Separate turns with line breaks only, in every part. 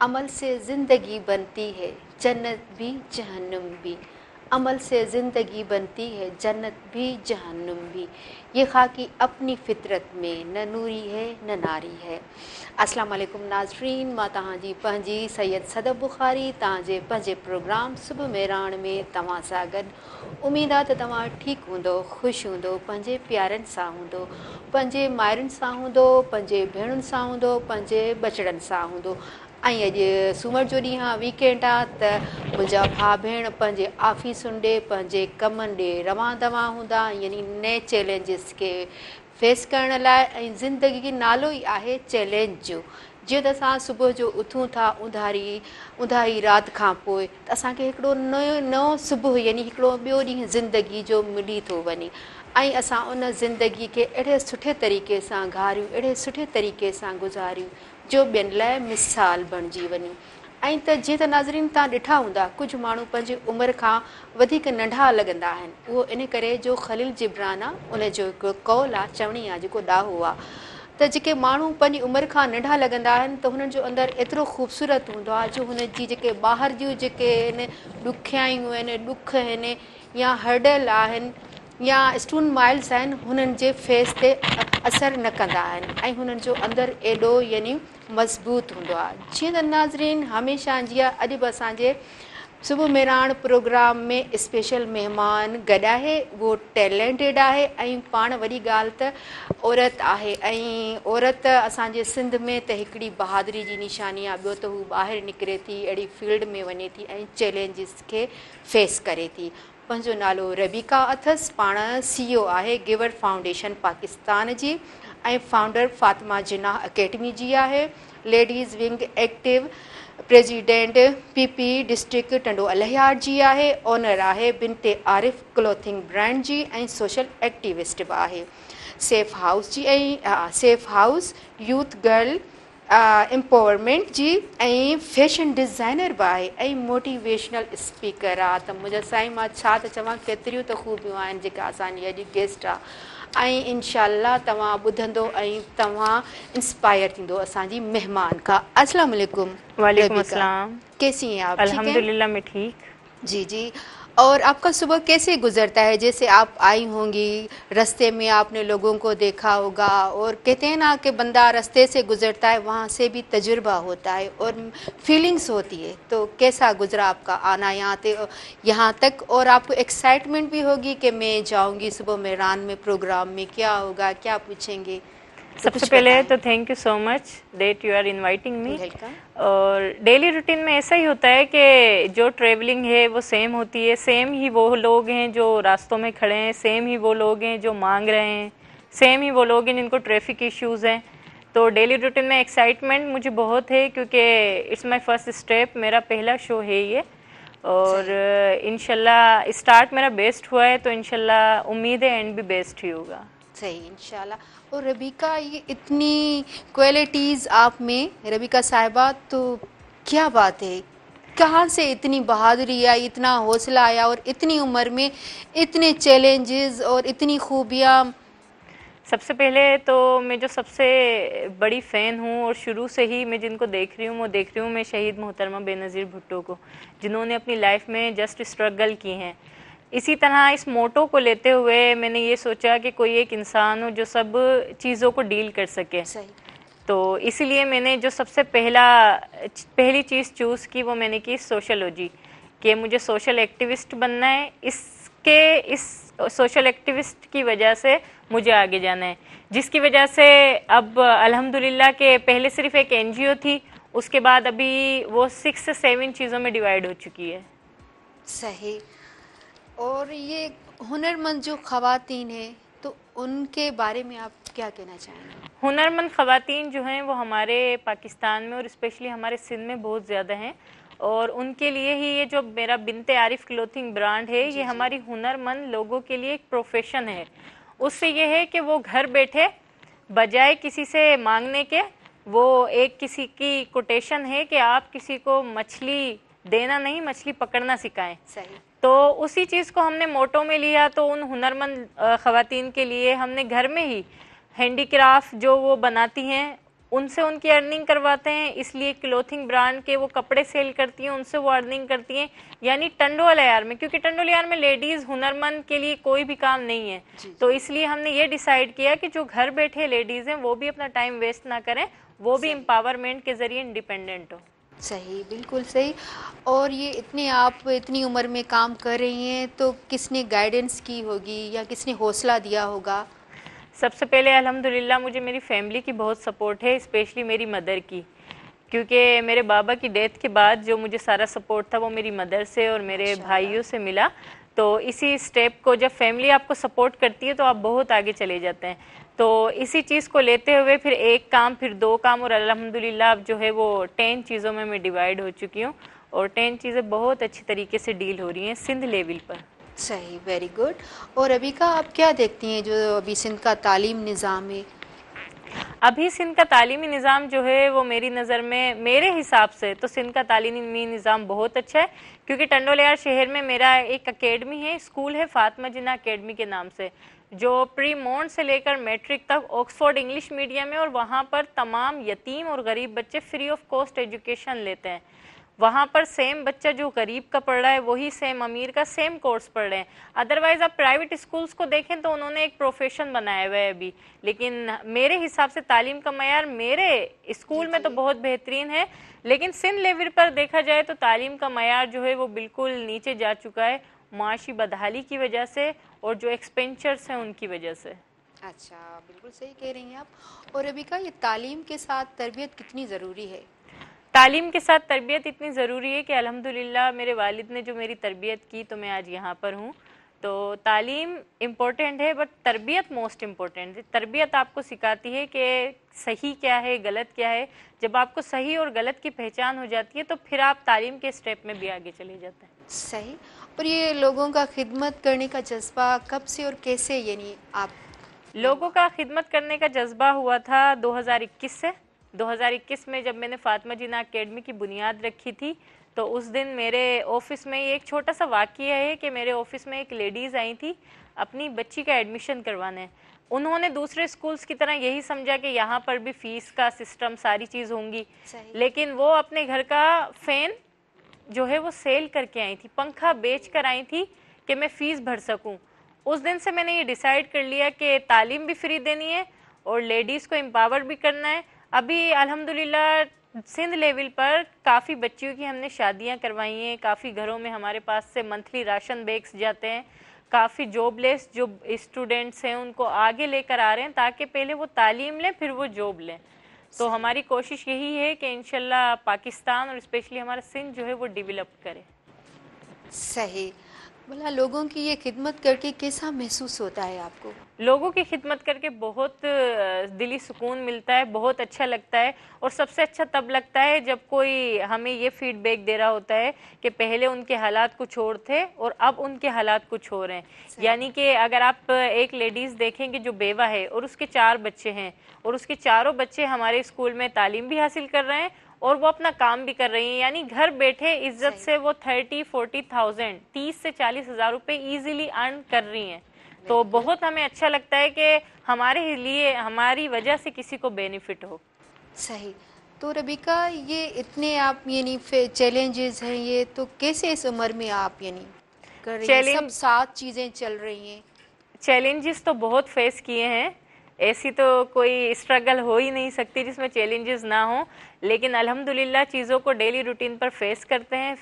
अमल से ज़िंदगी बनती है जन्नत भी जहन्नुम भी। अमल से ज़िंदगी बनती है जन्नत भी जहन्नुम भी। ये खाकी अपनी फितरत में न नूरी है न नारी है। अस्सलाम वालेकुम नाज़रीन, मां तव्हांजी पंहिंजी सैयद सदब बुखारी तव्हांजे पंहिंजे प्रोग्राम सुबह मेराण में तव्हां सां गॾु। उमेद आहे त तव्हां ठीकु हूंदो, ख़ुशि हूंदो, पंहिंजे प्यारनि सां हूंदो, पंहिंजे माइरुनि सां हूंदो, पंहिंजे भेणुनि सां हूंदो, पंहिंजे बचड़नि सां हूंदो। ऐं अॼु सूमर जो ॾींहुं आहे, वीकेंड आहे, त मुंहिंजा भाउ भेण पंहिंजे ऑफिसुनि ॾे पंहिंजे कमनि ॾे रवां दवां हूंदा, यानी नए चैलेंजिस खे फेस करण लाइ। ऐं ज़िंदगी नालो ई आहे चैलेंज जो। जीअं त असां सुबुह जो उथूं था उंधारी राति खां पोइ, त असांखे हिकिड़ो नओं सुबुह यानी हिकिड़ो ॿियो ॾींहुं ज़िंदगी जो मिली थो वञे। ऐं असां उन ज़िंदगी खे अहिड़े सुठे तरीक़े सां घारियूं, अहिड़े सुठे तरीक़े सां गुज़ारियूं जो ॿियनि लाइ मिसाल बणिजी वञे। ऐं त जीअं त नाज़रीन तव्हां ॾिठा हूंदा, कुझु माण्हू पंहिंजी उमिरि खां वधीक नंढा लॻंदा आहिनि। उहो इन करे जो ख़लील जिब्रान आहे, उनजो हिकिड़ो कौल आहे, चवणी आहे, जेको ॾाहो आहे त जेके माण्हू पंहिंजी उमिरि खां नंढा लॻंदा आहिनि त हुननि जो अंदरि एतिरो ख़ूबसूरत हूंदो आहे जो हुनजी जेके ॿाहिरि जूं जेके आहिनि ॾुखियायूं आहिनि, ॾुख आहिनि या हर्डल आहिनि या स्टोन माइल्स आहिनि, हुननि जे फेस ते असरु न कंदा आहिनि ऐं हुननि जो अंदरि एॾो यानी मज़बूत हूंदो आहे। जीअं त नाज़रीन हमेशह जीअं अॼु बि असांजे सुबुह मेराण प्रोग्राम में स्पेशल महिमान गॾु आहे, उहो टैलेंटेड आहे ऐं पाण वॾी ॻाल्हि त औरत आहे। ऐं औरत असांजे सिंध में त हिकिड़ी बहादुरी जी निशानी आहे। ॿियो त हू ॿाहिरि निकिरे थी, अहिड़ी फील्ड में वञे थी ऐं चैलेंजिस खे फेस करे थी। पंहिंजो नालो रबीका अथसि, पाण CEO आहे गिवर फाउंडेशन पाकिस्तान जी ऐं फाउंडर फातिमा जिन्नाह अकेडमी जी आहे। Ladies wing active president PP district Tando Allahyar जी आहे। ओनर आहे बिनते आरिफ क्लोथिंग ब्रांड जी ऐं सोशल एक्टिविस्ट बि आहे। सेफ हाउस जी ऐं safe house youth girl empowerment जी ऐं फैशन डिज़ाइनर बि आहे ऐं मोटिवेशनल स्पीकर आहे। त मुंहिंजा साईं, मां छा त चवां, केतिरियूं त ख़ूबियूं आहिनि जेका असांजी अॼु गेस्ट आहे। ऐं इनशाअल्लाह तव्हां ॿुधंदो ऐं तव्हां इंस्पायर थींदो असांजी महिमान खां। अस्सलाम वालेकुम
वालेकुम
रबीका,
अस्सलाम।
कैसी हैं आप? ठीक हैं?
अल्हम्दुलिल्लाह मैं ठीक।
जी जी। और आपका सुबह कैसे गुजरता है? जैसे आप आई होंगी, रास्ते में आपने लोगों को देखा होगा, और कहते हैं ना कि बंदा रास्ते से गुजरता है, वहाँ से भी तजुर्बा होता है और फीलिंग्स होती है। तो कैसा गुजरा आपका आना यहाँ तक? और आपको एक्साइटमेंट भी होगी कि मैं जाऊँगी सुबह मेरान में प्रोग्राम में, क्या होगा, क्या पूछेंगे? तो
सबसे
कुछ
पहले
बताएं।
तो thank you so much that you are inviting me.
Welcome.
और डेली रूटीन में ऐसा ही होता है कि जो ट्रेवलिंग है वो सेम होती है, सेम ही वो लोग हैं जो रास्तों में खड़े हैं, सेम ही वो लोग हैं जो मांग रहे हैं, सेम ही वो लोग हैं जिनको ट्रैफिक इश्यूज हैं। तो डेली रूटीन में एक्साइटमेंट मुझे बहुत है क्योंकि इट्स माय फर्स्ट स्टेप, मेरा पहला शो है ये। और इंशाल्लाह स्टार्ट मेरा बेस्ट हुआ है, तो इंशाल्लाह उम्मीद है एंड भी बेस्ट ही होगा।
सही, इंशाल्लाह। और रबीका, ये इतनी क्वालिटीज़ आप में, रबीका साहिबा, तो क्या बात है, कहाँ से इतनी बहादुरी आई, इतना हौसला आया और इतनी उम्र में इतने चैलेंजेस और इतनी खूबियाँ?
सबसे पहले तो मैं जो सबसे बड़ी फ़ैन हूँ और शुरू से ही मैं जिनको देख रही हूँ, वो देख रही हूँ मैं शहीद मोहतरमा बेनज़ीर भुट्टो को, जिन्होंने अपनी लाइफ में जस्ट स्ट्रगल की हैं। इसी तरह इस मोटो को लेते हुए मैंने ये सोचा कि कोई एक इंसान हो जो सब चीज़ों को डील कर सके।
सही।
तो इसीलिए मैंने जो सबसे पहली चीज़ चूज़ की वो मैंने की सोशलॉजी, कि मुझे सोशल एक्टिविस्ट बनना है। इस सोशल एक्टिविस्ट की वजह से मुझे आगे जाना है, जिसकी वजह से अब अल्हम्दुलिल्लाह के पहले सिर्फ एक NGO थी, उसके बाद अभी वो 6 से 7 चीज़ों में डिवाइड हो चुकी है।
सही। और ये हुनरमंद जो ख़वातीन हैं, तो उनके बारे में आप क्या कहना चाहेंगे?
हुनरमंद ख़वातीन जो हैं वो हमारे पाकिस्तान में और स्पेशली हमारे सिंध में बहुत ज़्यादा हैं, और उनके लिए ही ये जो मेरा बिनते आरिफ क्लोथिंग ब्रांड है, ये हमारी हुनरमंद लोगों के लिए एक प्रोफेशन है। उससे ये है कि वो घर बैठे बजाय किसी से मांगने के, वो एक किसी की कोटेशन है कि आप किसी को मछली देना नहीं, मछली पकड़ना सिखाएं।
सही।
तो उसी चीज़ को हमने मोटो में लिया। तो उन हुनरमंद ख़वातीन के लिए हमने घर में ही हैंडीक्राफ्ट जो वो बनाती हैं उनसे उनकी अर्निंग करवाते हैं, इसलिए क्लोथिंग ब्रांड के वो कपड़े सेल करती हैं, उनसे वो अर्निंग करती हैं। यानी टंडोल यार में, क्योंकि टंडोल यार में लेडीज हुनरमंद के लिए कोई भी काम नहीं है, तो इसलिए हमने ये डिसाइड किया कि जो घर बैठे लेडीज हैं वो भी अपना टाइम वेस्ट ना करें, वो भी एम्पावरमेंट के जरिए इंडिपेंडेंट हो।
सही, बिल्कुल सही। और ये इतने आप इतनी उम्र में काम कर रही हैं, तो किसने गाइडेंस की होगी या किसने हौसला दिया होगा?
सबसे पहले अल्हम्दुलिल्लाह मुझे मेरी फैमिली की बहुत सपोर्ट है, स्पेशली मेरी मदर की, क्योंकि मेरे बाबा की डेथ के बाद जो मुझे सारा सपोर्ट था वो मेरी मदर से और मेरे भाइयों से मिला। तो इसी स्टेप को जब फैमिली आपको सपोर्ट करती है तो आप बहुत आगे चले जाते हैं। तो इसी चीज़ को लेते हुए फिर एक काम, फिर 2 काम, और अल्हम्दुलिल्लाह अब जो है वो 10 चीज़ों में मैं डिवाइड हो चुकी हूँ और 10 चीज़ें बहुत अच्छी तरीके से डील हो रही हैं सिंध लेवल पर।
सही, वेरी गुड। और अभी का आप क्या देखती हैं जो अभी सिंध का तालीम निज़ाम है?
अभी सिंध का तालीमी निज़ाम जो है वो मेरी नज़र में, मेरे हिसाब से तो सिंध का तालीमी निज़ाम बहुत अच्छा है, क्योंकि टंडोलियार शहर में मेरा एक अकेडमी है, स्कूल है फातिमा जिन्ना अकेडमी के नाम से, जो प्री मोंट से लेकर मैट्रिक तक ऑक्सफोर्ड इंग्लिश मीडियम है, और वहाँ पर तमाम यतीम और गरीब बच्चे फ्री ऑफ कॉस्ट एजुकेशन लेते हैं। वहाँ पर सेम बच्चा जो गरीब का पढ़ रहा है वही सेम अमीर का सेम कोर्स पढ़ रहे हैं। अदरवाइज आप प्राइवेट स्कूल्स को देखें तो उन्होंने एक प्रोफेशन बनाया हुआ है अभी, लेकिन मेरे हिसाब से तालीम का मयार मेरे स्कूल में तो बहुत बेहतरीन है, लेकिन सिंध लेवल पर देखा जाए तो तालीम का मयार जो है वो बिल्कुल नीचे जा चुका है, माशी बदहाली की वजह से और जो एक्सपेंचर्स हैं उनकी वजह से।
अच्छा, बिल्कुल सही कह रही हैं आप। और अभी का ये तालीम के साथ तरबियत कितनी ज़रूरी है?
तालीम के साथ तरबियत इतनी ज़रूरी है कि अल्हम्दुलिल्लाह मेरे वालिद ने जो मेरी तरबियत की तो मैं आज यहाँ पर हूँ। तो तालीम इम्पोर्टेंट है, बट तरबियत मोस्ट इम्पोर्टेंट है। तरबियत आपको सिखाती है कि सही क्या है, गलत क्या है। जब आपको सही और गलत की पहचान हो जाती है तो फिर आप तालीम के स्टेप में भी आगे चले जाते हैं।
सही। और ये लोगों का खिदमत करने का जज्बा कब से और कैसे, यानी आप?
लोगों का खिदमत करने का जज्बा हुआ था 2021 से। 2021 में जब मैंने फातिमा जिन्ना अकेडमी की बुनियाद रखी थी तो उस दिन मेरे ऑफिस में एक छोटा सा वाक़या है कि मेरे ऑफिस में एक लेडीज़ आई थी अपनी बच्ची का एडमिशन करवाने। उन्होंने दूसरे स्कूल्स की तरह यही समझा कि यहाँ पर भी फीस का सिस्टम सारी चीज़ होंगी, लेकिन वो अपने घर का फ़ैन जो है वो सेल करके आई थी, पंखा बेच कर आई थी कि मैं फ़ीस भर सकूँ। उस दिन से मैंने ये डिसाइड कर लिया कि तालीम भी फ्री देनी है और लेडीज़ को एम्पावर भी करना है। अभी अल्हम्दुलिल्लाह सिंध लेवल पर काफ़ी बच्चियों की हमने शादियां करवाई हैं, काफ़ी घरों में हमारे पास से मंथली राशन बैग्स जाते हैं, काफ़ी जॉबलेस जो स्टूडेंट्स हैं उनको आगे लेकर आ रहे हैं ताकि पहले वो तालीम लें फिर वो जॉब लें। तो हमारी कोशिश यही है कि इंशाल्लाह पाकिस्तान और स्पेशली हमारा सिंध जो है वो डेवलप करे।
सही। भला लोगों की ये खिदमत करके कैसा महसूस होता है आपको?
लोगों की खिदमत करके बहुत दिली सुकून मिलता है, बहुत अच्छा लगता है। और सबसे अच्छा तब लगता है जब कोई हमें ये फीडबैक दे रहा होता है कि पहले उनके हालात कुछ और थे और अब उनके हालात कुछ और हैं। यानी कि अगर आप एक लेडीज़ देखेंगे जो बेवा है और उसके 4 बच्चे हैं और उसके चारों बच्चे हमारे स्कूल में तालीम भी हासिल कर रहे हैं और वो अपना काम भी कर रही हैं, यानी घर बैठे इज्जत से वो 30-40,000 30 से 40,000 रुपये ईजिली अर्न कर रही हैं। तो बहुत हमें अच्छा लगता है कि हमारे लिए हमारी वजह से किसी को बेनिफिट हो।
सही। तो रबिका, ये इतने आप यानी चैलेंजेस हैं, ये तो कैसे इस उम्र में आप यानी कर रही हैं? सब 7 चीज़ें चल रही हैं।
चैलेंजेस तो बहुत फेस किए हैं, ऐसी तो कोई स्ट्रगल हो ही नहीं सकती जिसमें चैलेंजेस ना हो, लेकिन अल्हम्दुलिल्लाह चीज़ों को डेली रूटीन पर फेस करते हैं।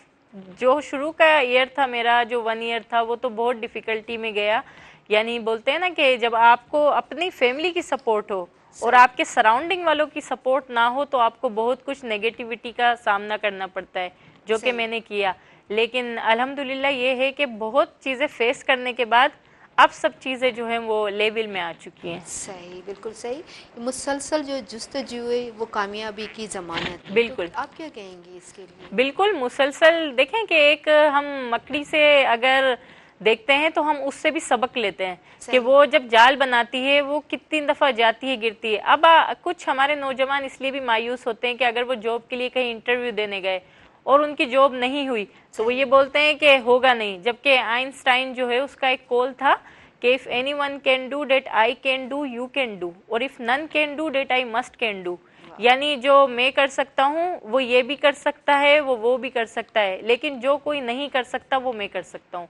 जो शुरू का ईयर था मेरा, जो 1 ईयर था, वो तो बहुत डिफ़िकल्टी में गया। यानी बोलते हैं ना कि जब आपको अपनी फैमिली की सपोर्ट हो और आपके सराउंडिंग वालों की सपोर्ट ना हो तो आपको बहुत कुछ नेगेटिविटी का सामना करना पड़ता है, जो कि मैंने किया। लेकिन अल्हम्दुलिल्लाह ये है कि बहुत चीज़ें फेस करने के बाद अब सब चीज़ें जो हैं वो लेवल में आ चुकी हैं।
सही, बिल्कुल सही। मुसलसल जो जुस्तजू है वो कामयाबी की ज़मानत।
बिल्कुल।
तो आप क्या कहेंगी इसके लिए?
बिल्कुल मुसलसल देखें कि एक हम मकड़ी से अगर देखते हैं तो हम उससे भी सबक लेते हैं कि वो जब जाल बनाती है वो कितनी दफ़ा जाती है, गिरती है। अब कुछ हमारे नौजवान इसलिए भी मायूस होते हैं कि अगर वो जॉब के लिए कहीं इंटरव्यू देने गए और उनकी जॉब नहीं हुई तो वो ये बोलते हैं कि होगा नहीं, जबकि आइंस्टाइन जो है उसका एक कॉल था कि if anyone can do that I can do, you can do, और if none can do that I must can do. यानी जो मैं कर सकता हूँ वो ये भी कर सकता है, वो भी कर सकता है, लेकिन जो कोई नहीं कर सकता वो मैं कर सकता हूँ।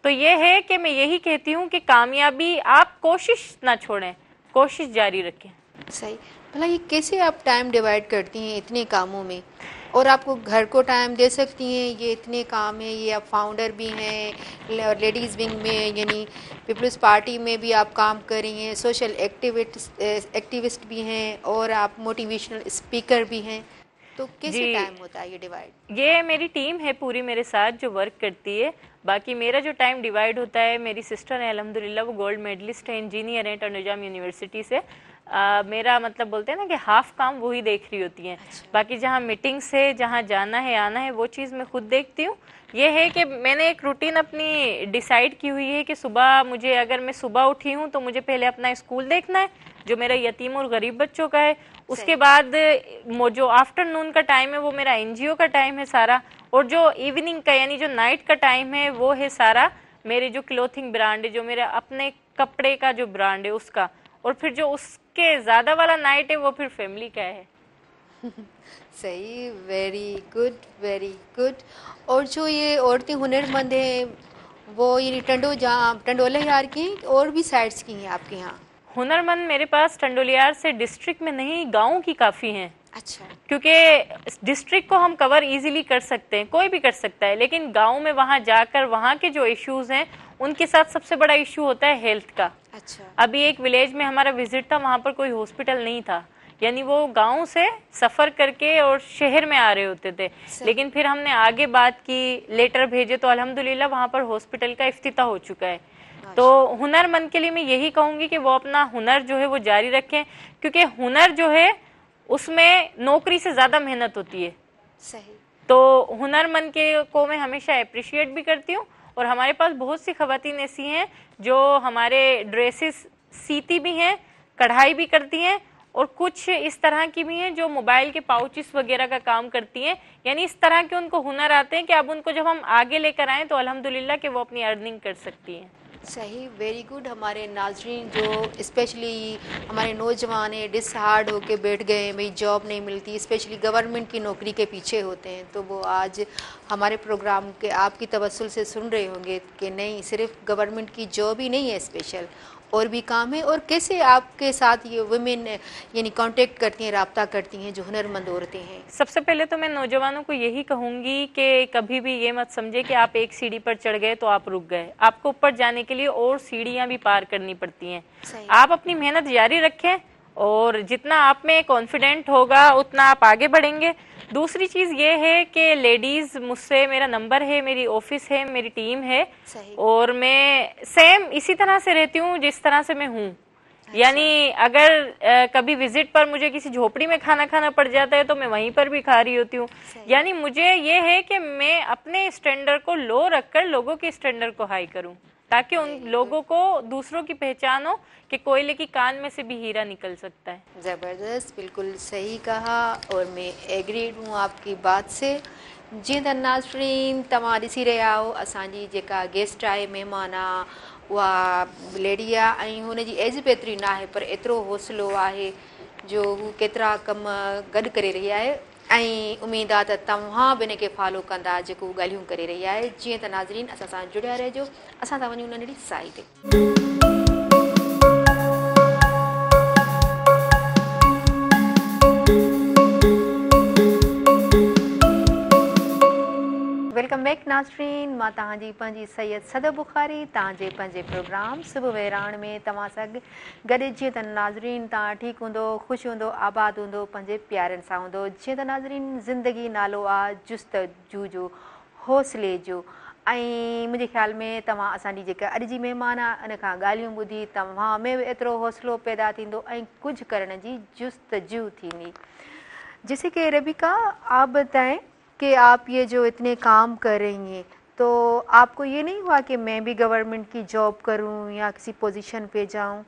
तो ये है कि मैं यही कहती हूँ कि कामयाबी, आप कोशिश ना छोड़ें, कोशिश जारी रखें।
सही। भला ये कैसे आप टाइम डिवाइड करती हैं इतने कामों में, और आपको घर को टाइम दे सकती हैं? ये इतने काम है, ये आप फाउंडर भी हैं और लेडीज़ विंग में यानी पीपल्स पार्टी में भी आप काम कर रही हैं, सोशल एक्टिविस्ट भी हैं, और आप मोटिवेशनल स्पीकर भी हैं। तो कैसे टाइम होता है ये डिवाइड?
ये मेरी टीम है पूरी मेरे साथ जो वर्क करती है। बाकी मेरा जो टाइम डिवाइड होता है, मेरी सिस्टर है अल्हम्दुलिल्लाह, वो गोल्ड मेडलिस्ट है, इंजीनियर है टर्नजाम यूनिवर्सिटी से। मेरा मतलब बोलते हैं ना कि हाफ काम वही देख रही होती हैं।
अच्छा।
बाकी जहाँ मीटिंग्स है, जहाँ जाना है आना है, वो चीज़ मैं खुद देखती हूँ। ये है कि मैंने एक रूटीन अपनी डिसाइड की हुई है कि सुबह मुझे, अगर मैं सुबह उठी हूँ तो मुझे पहले अपना स्कूल देखना है जो मेरा यतीम और गरीब बच्चों का है। उसके बाद जो आफ्टरनून का टाइम है वो मेरा एनजीओ का टाइम है सारा, और जो इवनिंग का यानी जो नाइट का टाइम है वो है सारा मेरे जो क्लोथिंग ब्रांड है, जो मेरा अपने कपड़े का जो ब्रांड है उसका, और फिर जो उसके ज़्यादा वाला नाइट है वो फिर फैमिली का है।
सही, वेरी गुड, वेरी गुड। और जो ये औरतें हुनरमंद हैं, वो ये टंडोला यार की हैं, और भी साइड्स की हैं आपके यहाँ?
हुनरमंद मेरे पास टंडोलियार से डिस्ट्रिक्ट में नहीं, गाँव की काफ़ी हैं।
अच्छा।
क्योंकि डिस्ट्रिक्ट को हम कवर इजीली कर सकते हैं, कोई भी कर सकता है, लेकिन गांव में वहां जाकर वहां के जो इश्यूज हैं उनके साथ सबसे बड़ा इश्यू होता है हेल्थ का।
अच्छा।
अभी एक विलेज में हमारा विजिट था, वहां पर कोई हॉस्पिटल नहीं था, यानी वो गांव से सफर करके और शहर में आ रहे होते थे। लेकिन फिर हमने आगे बात की, लेटर भेजे, तो अल्हम्दुलिल्लाह वहां पर हॉस्पिटल का इफ्तिताह हो चुका है। तो हुनरमंद के लिए मैं यही कहूंगी कि वो अपना हुनर जो है वो जारी रखें, क्योंकि हुनर जो है उसमें नौकरी से ज्यादा मेहनत होती है।
सही।
तो हुनरमंद के को मैं हमेशा अप्रिशिएट भी करती हूँ, और हमारे पास बहुत सी खवातीन ऐसी हैं जो हमारे ड्रेसेस सीती भी हैं, कढ़ाई भी करती हैं, और कुछ इस तरह की भी हैं जो मोबाइल के पाउचेस वगैरह का काम करती हैं। यानी इस तरह के उनको हुनर आते हैं कि अब उनको जब हम आगे लेकर आएँ तो अल्हम्दुलिल्लाह कि वो अपनी अर्निंग कर सकती हैं।
सही, वेरी गुड। हमारे नाजरीन जो स्पेशली हमारे नौजवान हैं, डिसहार्ड होके बैठ गए हैं, भाई जॉब नहीं मिलती, स्पेशली गवर्नमेंट की नौकरी के पीछे होते हैं, तो वो आज हमारे प्रोग्राम के आपकी तवस्सुल से सुन रहे होंगे कि नहीं, सिर्फ गवर्नमेंट की जॉब ही नहीं है स्पेशल, और भी काम है। और कैसे आपके साथ ये वुमेन यानी कांटेक्ट करती हैं, राब्ता करती हैं जो हुनरमंद औरतें हैं?
सबसे पहले तो मैं नौजवानों को यही कहूंगी कि कभी भी ये मत समझे कि आप एक सीढ़ी पर चढ़ गए तो आप रुक गए। आपको ऊपर जाने के लिए और सीढ़ियां भी पार करनी पड़ती हैं। आप अपनी मेहनत जारी रखें, और जितना आप में कॉन्फिडेंट होगा उतना आप आगे बढ़ेंगे। दूसरी चीज ये है कि लेडीज मुझसे, मेरा नंबर है, मेरी ऑफिस है, मेरी टीम है, और मैं सेम इसी तरह से रहती हूँ जिस तरह से मैं हूँ। यानी अगर कभी विजिट पर मुझे किसी झोपड़ी में खाना खाना पड़ जाता है तो मैं वहीं पर भी खा रही होती हूँ। यानी मुझे ये है कि मैं अपने स्टैंडर्ड को लो रखकर लोगों के स्टैंडर्ड को हाई करूँ, ताकि उन लोगों को दूसरों की पहचान हो कि कोयले की कान में से भी हीरा निकल सकता है।
ज़बरदस्त, बिल्कुल सही कहा, और मैं एग्रीड हूँ आपकी बात से। जी त नाज़रीन, तव्हां ॾिसी रहिया आहियो असांजी जेका गेस्ट आहे, महिमान आहे, उहा लेडी आहे, ऐं हुनजी एज बि एतिरी न आहे, पर एतिरो हौसलो आहे जो हू केतिरा कम गॾु करे रही आहे, ऐं उमेदु आहे त तव्हां बि हिनखे फॉलो कंदा जेको ॻाल्हियूं करे रही आहे। जीअं त नाज़रीन, असां सां जुड़िया रहिजो। असां था वञूं नंढड़ी साई ते। वेलकम बैक नाज़रीन, मां तव्हांजी पंहिंजी सैयद सदर बुखारी, तव्हांजे पंहिंजे प्रोग्राम सुबुह वेराण में तव्हां सां गॾु। जीअं त नाज़रीन तव्हां ठीकु हूंदो, ख़ुशि हूंदो, आबाद हूंदो, पंहिंजे प्यारनि सां हूंदो। जीअं त नाज़रीन, ज़िंदगी नालो आहे जुस्तजू जो, हौसले जो, ऐं मुंहिंजे ख़्याल में तव्हां असांजी जेका अॼु जी महिमान आहे उन खां ॻाल्हियूं ॿुधी तव्हां में बि एतिरो हौसलो पैदा थींदो ऐं कुझु करण जी जुस्तजू थींदी। जैसे कि रबिका, आप बताएं कि आप ये जो इतने काम कर रही हैं, तो आपको ये नहीं हुआ कि मैं भी गवर्नमेंट की जॉब करूं या किसी पोजीशन पे जाऊं?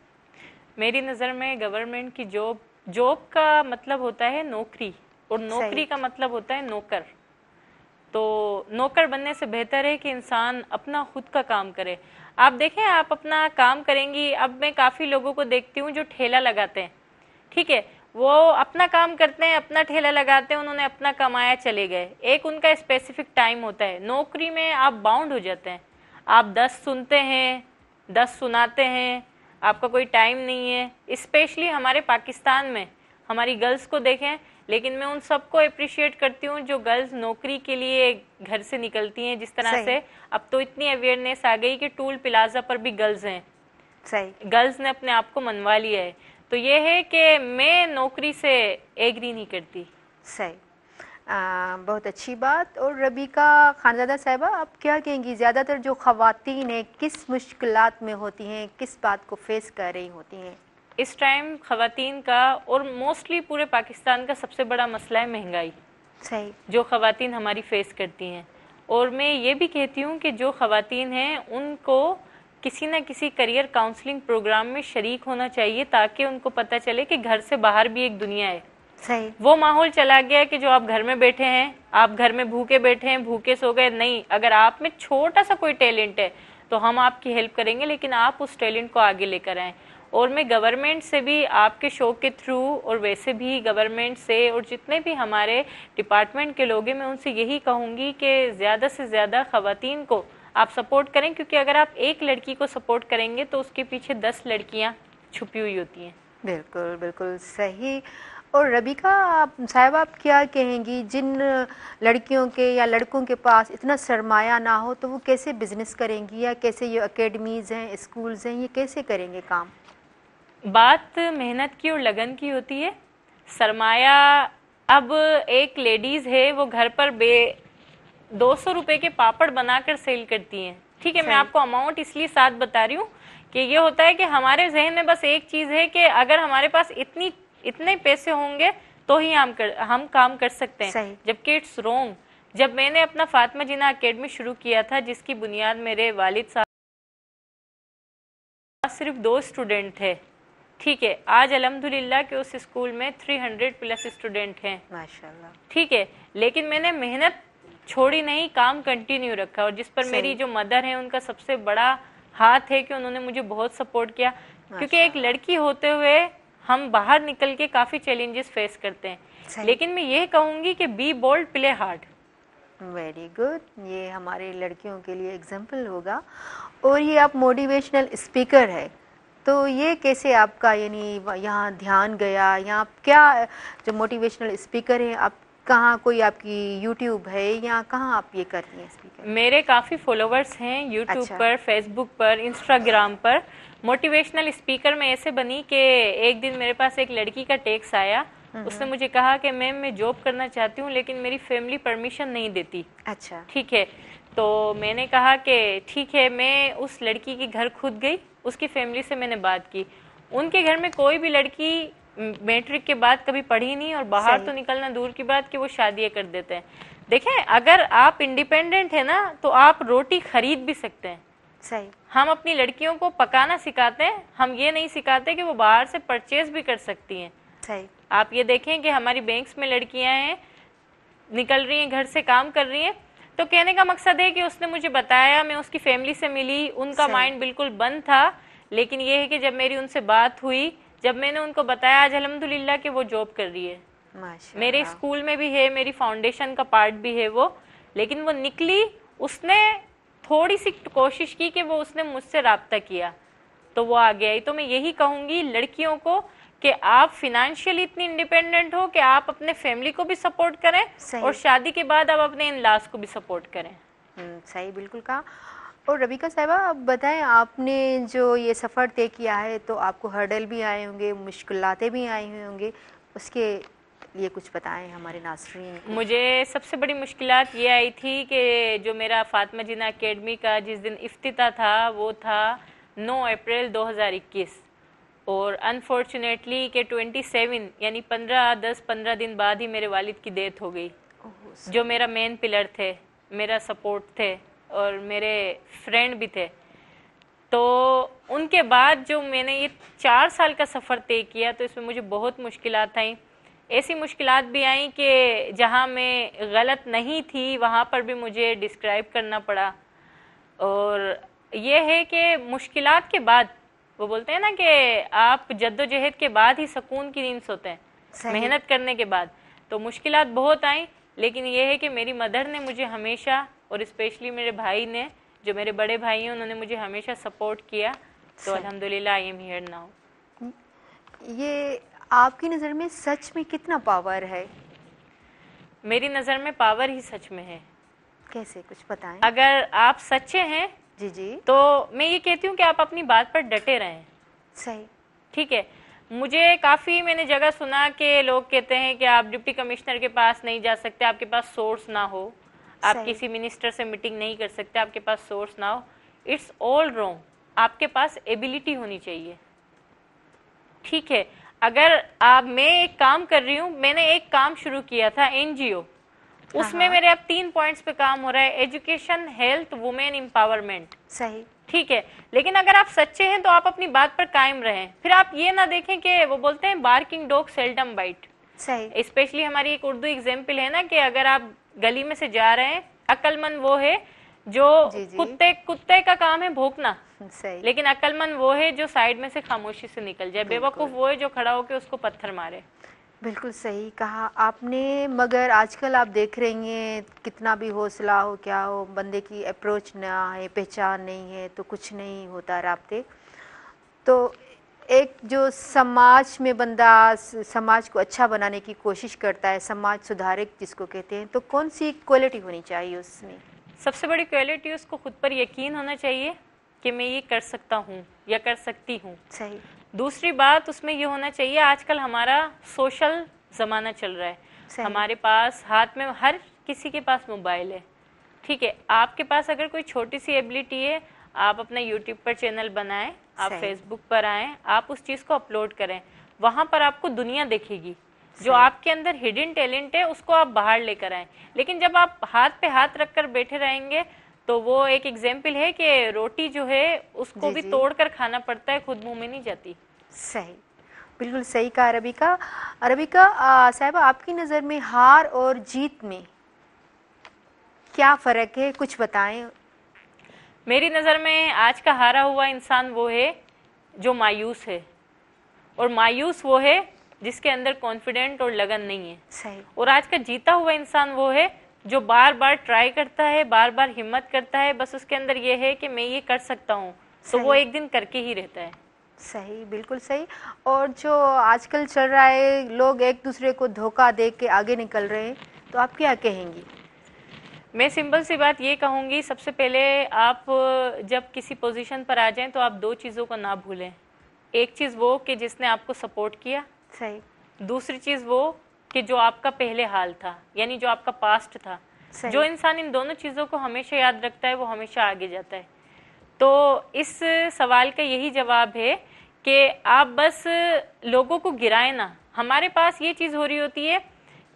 मेरी नज़र में गवर्नमेंट की जॉब का मतलब होता है नौकरी, और नौकरी का मतलब होता है नौकर। तो नौकर बनने से बेहतर है कि इंसान अपना खुद का काम करे। आप देखें, आप अपना काम करेंगी। अब मैं काफ़ी लोगों को देखती हूँ जो ठेला लगाते हैं, ठीक है, वो अपना काम करते हैं, अपना ठेला लगाते हैं, उन्होंने अपना कमाया चले गए। एक उनका स्पेसिफिक टाइम होता है। नौकरी में आप बाउंड हो जाते हैं, आप 10 सुनते हैं, 10 सुनाते हैं, आपका कोई टाइम नहीं है। स्पेशली हमारे पाकिस्तान में हमारी गर्ल्स को देखें, लेकिन मैं उन सबको अप्रिशिएट करती हूँ जो गर्ल्स नौकरी के लिए घर से निकलती हैं। जिस तरह से अब तो इतनी अवेयरनेस आ गई कि टूल प्लाजा पर भी गर्ल्स हैं,
सही, गर्ल्स
ने अपने आप को मनवा लिया है। तो ये है कि मैं नौकरी से एग्री नहीं करती।
सही, बहुत अच्छी बात। और रबीका खानज़ादा साहिबा, आप क्या कहेंगी, ज़्यादातर जो ख़वातीन हैं किस मुश्किलात में होती हैं, किस बात को फेस कर रही होती हैं
इस टाइम? ख़वातीन का और मोस्टली पूरे पाकिस्तान का सबसे बड़ा मसला है महंगाई।
सही,
जो ख़वातीन हमारी फेस करती हैं। और मैं ये भी कहती हूँ कि जो ख़वातीन हैं उनको किसी न किसी करियर काउंसलिंग प्रोग्राम में शरीक होना चाहिए, ताकि उनको पता चले कि घर से बाहर भी एक दुनिया है।
सही,
वो माहौल चला गया कि जो आप घर में बैठे हैं, आप घर में भूखे बैठे हैं, भूखे सो गए। नहीं, अगर आप में छोटा सा कोई टैलेंट है तो हम आपकी हेल्प करेंगे, लेकिन आप उस टैलेंट को आगे लेकर आएँ। और मैं गवर्नमेंट से भी आपके शो के थ्रू, और वैसे भी गवर्नमेंट से और जितने भी हमारे डिपार्टमेंट के लोग हैं, मैं उनसे यही कहूँगी कि ज़्यादा से ज़्यादा ख़वातीन को आप सपोर्ट करें, क्योंकि अगर आप एक लड़की को सपोर्ट करेंगे तो उसके पीछे 10 लड़कियाँ छुपी हुई होती हैं।
बिल्कुल बिल्कुल सही। और रबीका आप साहिबा, आप क्या कहेंगी, जिन लड़कियों के या लड़कों के पास इतना सरमाया ना हो तो वो कैसे बिजनेस करेंगी, या कैसे ये एकेडमीज़ हैं, स्कूल्स हैं, ये कैसे करेंगे काम?
बात मेहनत की और लगन की होती है। सरमाया, अब एक लेडीज़ है वो घर पर 200 रुपए के पापड़ बनाकर सेल करती हैं। ठीक है, मैं आपको अमाउंट इसलिए साथ बता रही हूँ कि ये होता है कि हमारे जहन में बस एक चीज़ है कि अगर हमारे पास इतने पैसे होंगे तो ही हम काम कर सकते हैं, जबकि इट्स रॉन्ग। जब मैंने अपना फातिमा जिन्ना अकेडमी शुरू किया था, जिसकी बुनियाद मेरे वालिद साहब, सिर्फ 2 स्टूडेंट थे। ठीक है, आज अल्हम्दुलिल्लाह के उस स्कूल में 300 प्लस स्टूडेंट हैं, माशाल्लाह। ठीक है, लेकिन मैंने मेहनत छोड़ी नहीं, काम कंटिन्यू रखा। और जिस पर मेरी जो मदर है उनका सबसे बड़ा हाथ है कि उन्होंने मुझे बहुत सपोर्ट किया, क्योंकि एक लड़की होते हुए हम बाहर निकल के काफ़ी चैलेंजेस फेस करते हैं। लेकिन मैं ये कहूँगी कि be bold, play hard.
Very good, ये हमारे लड़कियों के लिए एग्जाम्पल होगा। और ये आप मोटिवेशनल स्पीकर है, तो ये कैसे आपका यानी यहाँ ध्यान गया, यहाँ क्या जो मोटिवेशनल स्पीकर हैं आप कहाँ, कोई आपकी यूट्यूब है या कहाँ आप ये कर रही हैं स्पीकर?
मेरे काफ़ी फॉलोवर्स हैं यूट्यूब पर, फेसबुक पर, इंस्टाग्राम पर। मोटिवेशनल स्पीकर में ऐसे बनी कि एक दिन मेरे पास एक लड़की का टेक्स्ट आया। उसने मुझे कहा कि मैम मैं जॉब करना चाहती हूँ लेकिन मेरी फैमिली परमिशन नहीं देती।
अच्छा, ठीक
है। तो मैंने कहा कि ठीक है, मैं उस लड़की के घर खुद गई, उसकी फैमिली से मैंने बात की। उनके घर में कोई भी लड़की मैट्रिक के बाद कभी पढ़ी नहीं, और बाहर तो निकलना दूर की बात कि वो शादियां कर देते हैं। देखें, अगर आप इंडिपेंडेंट है ना तो आप रोटी खरीद भी सकते हैं।
सही।
हम अपनी लड़कियों को पकाना सिखाते हैं, हम ये नहीं सिखाते कि वो बाहर से परचेज भी कर सकती हैं।
सही।
आप ये देखें कि हमारी बैंक्स में लड़कियां हैं, निकल रही हैं, घर से काम कर रही हैं। तो कहने का मकसद है कि उसने मुझे बताया, मैं उसकी फैमिली से मिली, उनका माइंड बिल्कुल बंद था। लेकिन ये है कि जब मेरी उनसे बात हुई, जब मैंने उनको बताया, आज अल्हम्दुलिल्लाह कि वो जॉब कर रही है, मेरे स्कूल में भी है, मेरी फाउंडेशन का पार्ट भी है वो। लेकिन वो निकली, उसने थोड़ी सी कोशिश की कि वो उसने मुझसे राब्ता किया तो वो आ गया। तो मैं यही कहूँगी लड़कियों को कि आप फिनेंशियली इतनी इंडिपेंडेंट हो कि आप अपने फैमिली को भी सपोर्ट करें, और शादी के बाद आप अपने इन-लॉज को भी सपोर्ट करें।
सही, बिल्कुल कहा। और रबीका साहिबा, आप बताएं, आपने जो ये सफ़र तय किया है तो आपको हर्डल भी आए होंगे, मुश्किलातें भी आई हुई होंगे, उसके लिए कुछ बताएं हमारे नाज़रीन को।
मुझे सबसे बड़ी मुश्किलात ये आई थी कि जो मेरा फातिमा जिन्ना अकेडमी का जिस दिन इफ्तिताह था वो था 9 अप्रैल 2021, और अनफॉर्चुनेटली के 27 यानी 15 दिन बाद ही मेरे वालिद की डेथ हो गई, जो मेरा मेन पिलर थे, मेरा सपोर्ट थे और मेरे फ्रेंड भी थे। तो उनके बाद जो मैंने ये 4 साल का सफ़र तय किया तो इसमें मुझे बहुत मुश्किलात आई। ऐसी मुश्किलात भी आई कि जहाँ मैं गलत नहीं थी वहाँ पर भी मुझे डिस्क्राइब करना पड़ा। और ये है कि मुश्किलात के बाद, वो बोलते हैं ना कि आप जद्दोजहद के बाद ही सुकून की नींद सोते हैं,
सही।
मेहनत करने के बाद। तो मुश्किलात बहुत आई, लेकिन ये है कि मेरी मदर ने मुझे हमेशा, और स्पेशली मेरे भाई ने, जो मेरे बड़े भाई हैं, उन्होंने मुझे हमेशा सपोर्ट किया। तो
सही।
अल्हम्दुलिल्लाह आई एम हियर नाउ।
ये आपकी नज़र में सच में कितना पावर है?
मेरी नज़र में पावर ही सच में है।
कैसे, कुछ बताएं।
अगर आप सच्चे हैं
जी जी।
तो मैं ये कहती हूँ कि आप अपनी बात पर डटे रहें।
सही।
ठीक है। मुझे काफ़ी, मैंने जगह सुना कि लोग कहते हैं कि आप डिप्टी कमिश्नर के पास नहीं जा सकते, आपके पास सोर्स ना हो, आप
सही।
किसी मिनिस्टर से मीटिंग नहीं कर सकते, आपके पास सोर्स ना हो। It's all wrong. आपके पास एबिलिटी होनी चाहिए। ठीक है। अगर मैं एक काम कर रही हूँ, मैंने एक काम शुरू किया था एनजीओ, उसमें मेरे अब 3 पॉइंट्स पे काम हो रहा है, एजुकेशन, हेल्थ, वुमेन एम्पावरमेंट।
सही।
ठीक है। लेकिन अगर आप सच्चे हैं तो आप अपनी बात पर कायम रहें। फिर आप ये ना देखें कि वो बोलते हैं बार्किंग डॉग सेल्डम बाइट।
सही।
स्पेशली हमारी एक उर्दू एग्जाम्पल है ना कि अगर आप गली में से जा रहे हैं, अक्लमंद वो है जो
जी जी।
कुत्ते का काम है भौंकना,
सही।
लेकिन अक्लमंद वो है जो साइड में से खामोशी से निकल जाए। बेवकूफ वो है जो खड़ा होकर उसको पत्थर मारे।
बिल्कुल सही कहा आपने। मगर आजकल आप देख रही हैं, कितना भी हौसला हो क्या हो, बंदे की अप्रोच ना है, पहचान नहीं है तो कुछ नहीं होता राब्ते। तो एक जो समाज में बंदा समाज को अच्छा बनाने की कोशिश करता है, समाज सुधारक जिसको कहते हैं, तो कौन सी क्वालिटी होनी चाहिए उसमें?
सबसे बड़ी क्वालिटी उसको खुद पर यकीन होना चाहिए कि मैं ये कर सकता हूँ या कर सकती हूँ।
सही।
दूसरी बात उसमें ये होना चाहिए, आजकल हमारा सोशल ज़माना चल रहा है, हमारे पास हाथ में हर किसी के पास मोबाइल है। ठीक है। आपके पास अगर कोई छोटी सी एबिलिटी है, आप अपना यूट्यूब पर चैनल बनाएं, आप फेसबुक पर आएँ, आप उस चीज़ को अपलोड करें, वहाँ पर आपको दुनिया देखेगी। जो आपके अंदर हिडन टैलेंट है उसको आप बाहर लेकर आएं। लेकिन जब आप हाथ पे हाथ रखकर बैठे रहेंगे तो वो एक एग्जाम्पल है कि रोटी जो है उसको भी तोड़कर खाना पड़ता है, खुद मुंह में नहीं जाती।
सही। बिल्कुल सही कहा रबिका। रबिका साहिबा, आपकी नज़र में हार और जीत में क्या फ़र्क है, कुछ बताएं।
मेरी नज़र में आज का हारा हुआ इंसान वो है जो मायूस है, और मायूस वो है जिसके अंदर कॉन्फिडेंट और लगन नहीं है।
सही।
और आज का जीता हुआ इंसान वो है जो बार बार ट्राई करता है, बार बार हिम्मत करता है, बस उसके अंदर ये है कि मैं ये कर सकता हूँ, तो वो एक दिन करके ही रहता है।
सही, बिल्कुल सही। और जो आजकल चल रहा है, लोग एक दूसरे को धोखा दे के आगे निकल रहे हैं, तो आप क्या कहेंगी?
मैं सिंपल सी बात ये कहूँगी, सबसे पहले आप जब किसी पोजीशन पर आ जाएं तो आप 2 चीज़ों को ना भूलें। एक चीज़ वो कि जिसने आपको सपोर्ट किया,
सही।
दूसरी चीज़ वो कि जो आपका पहले हाल था, यानी जो आपका पास्ट था। जो इंसान इन दोनों चीज़ों को हमेशा याद रखता है वो हमेशा आगे जाता है। तो इस सवाल का यही जवाब है कि आप बस लोगों को गिराएं ना। हमारे पास ये चीज़ हो रही होती है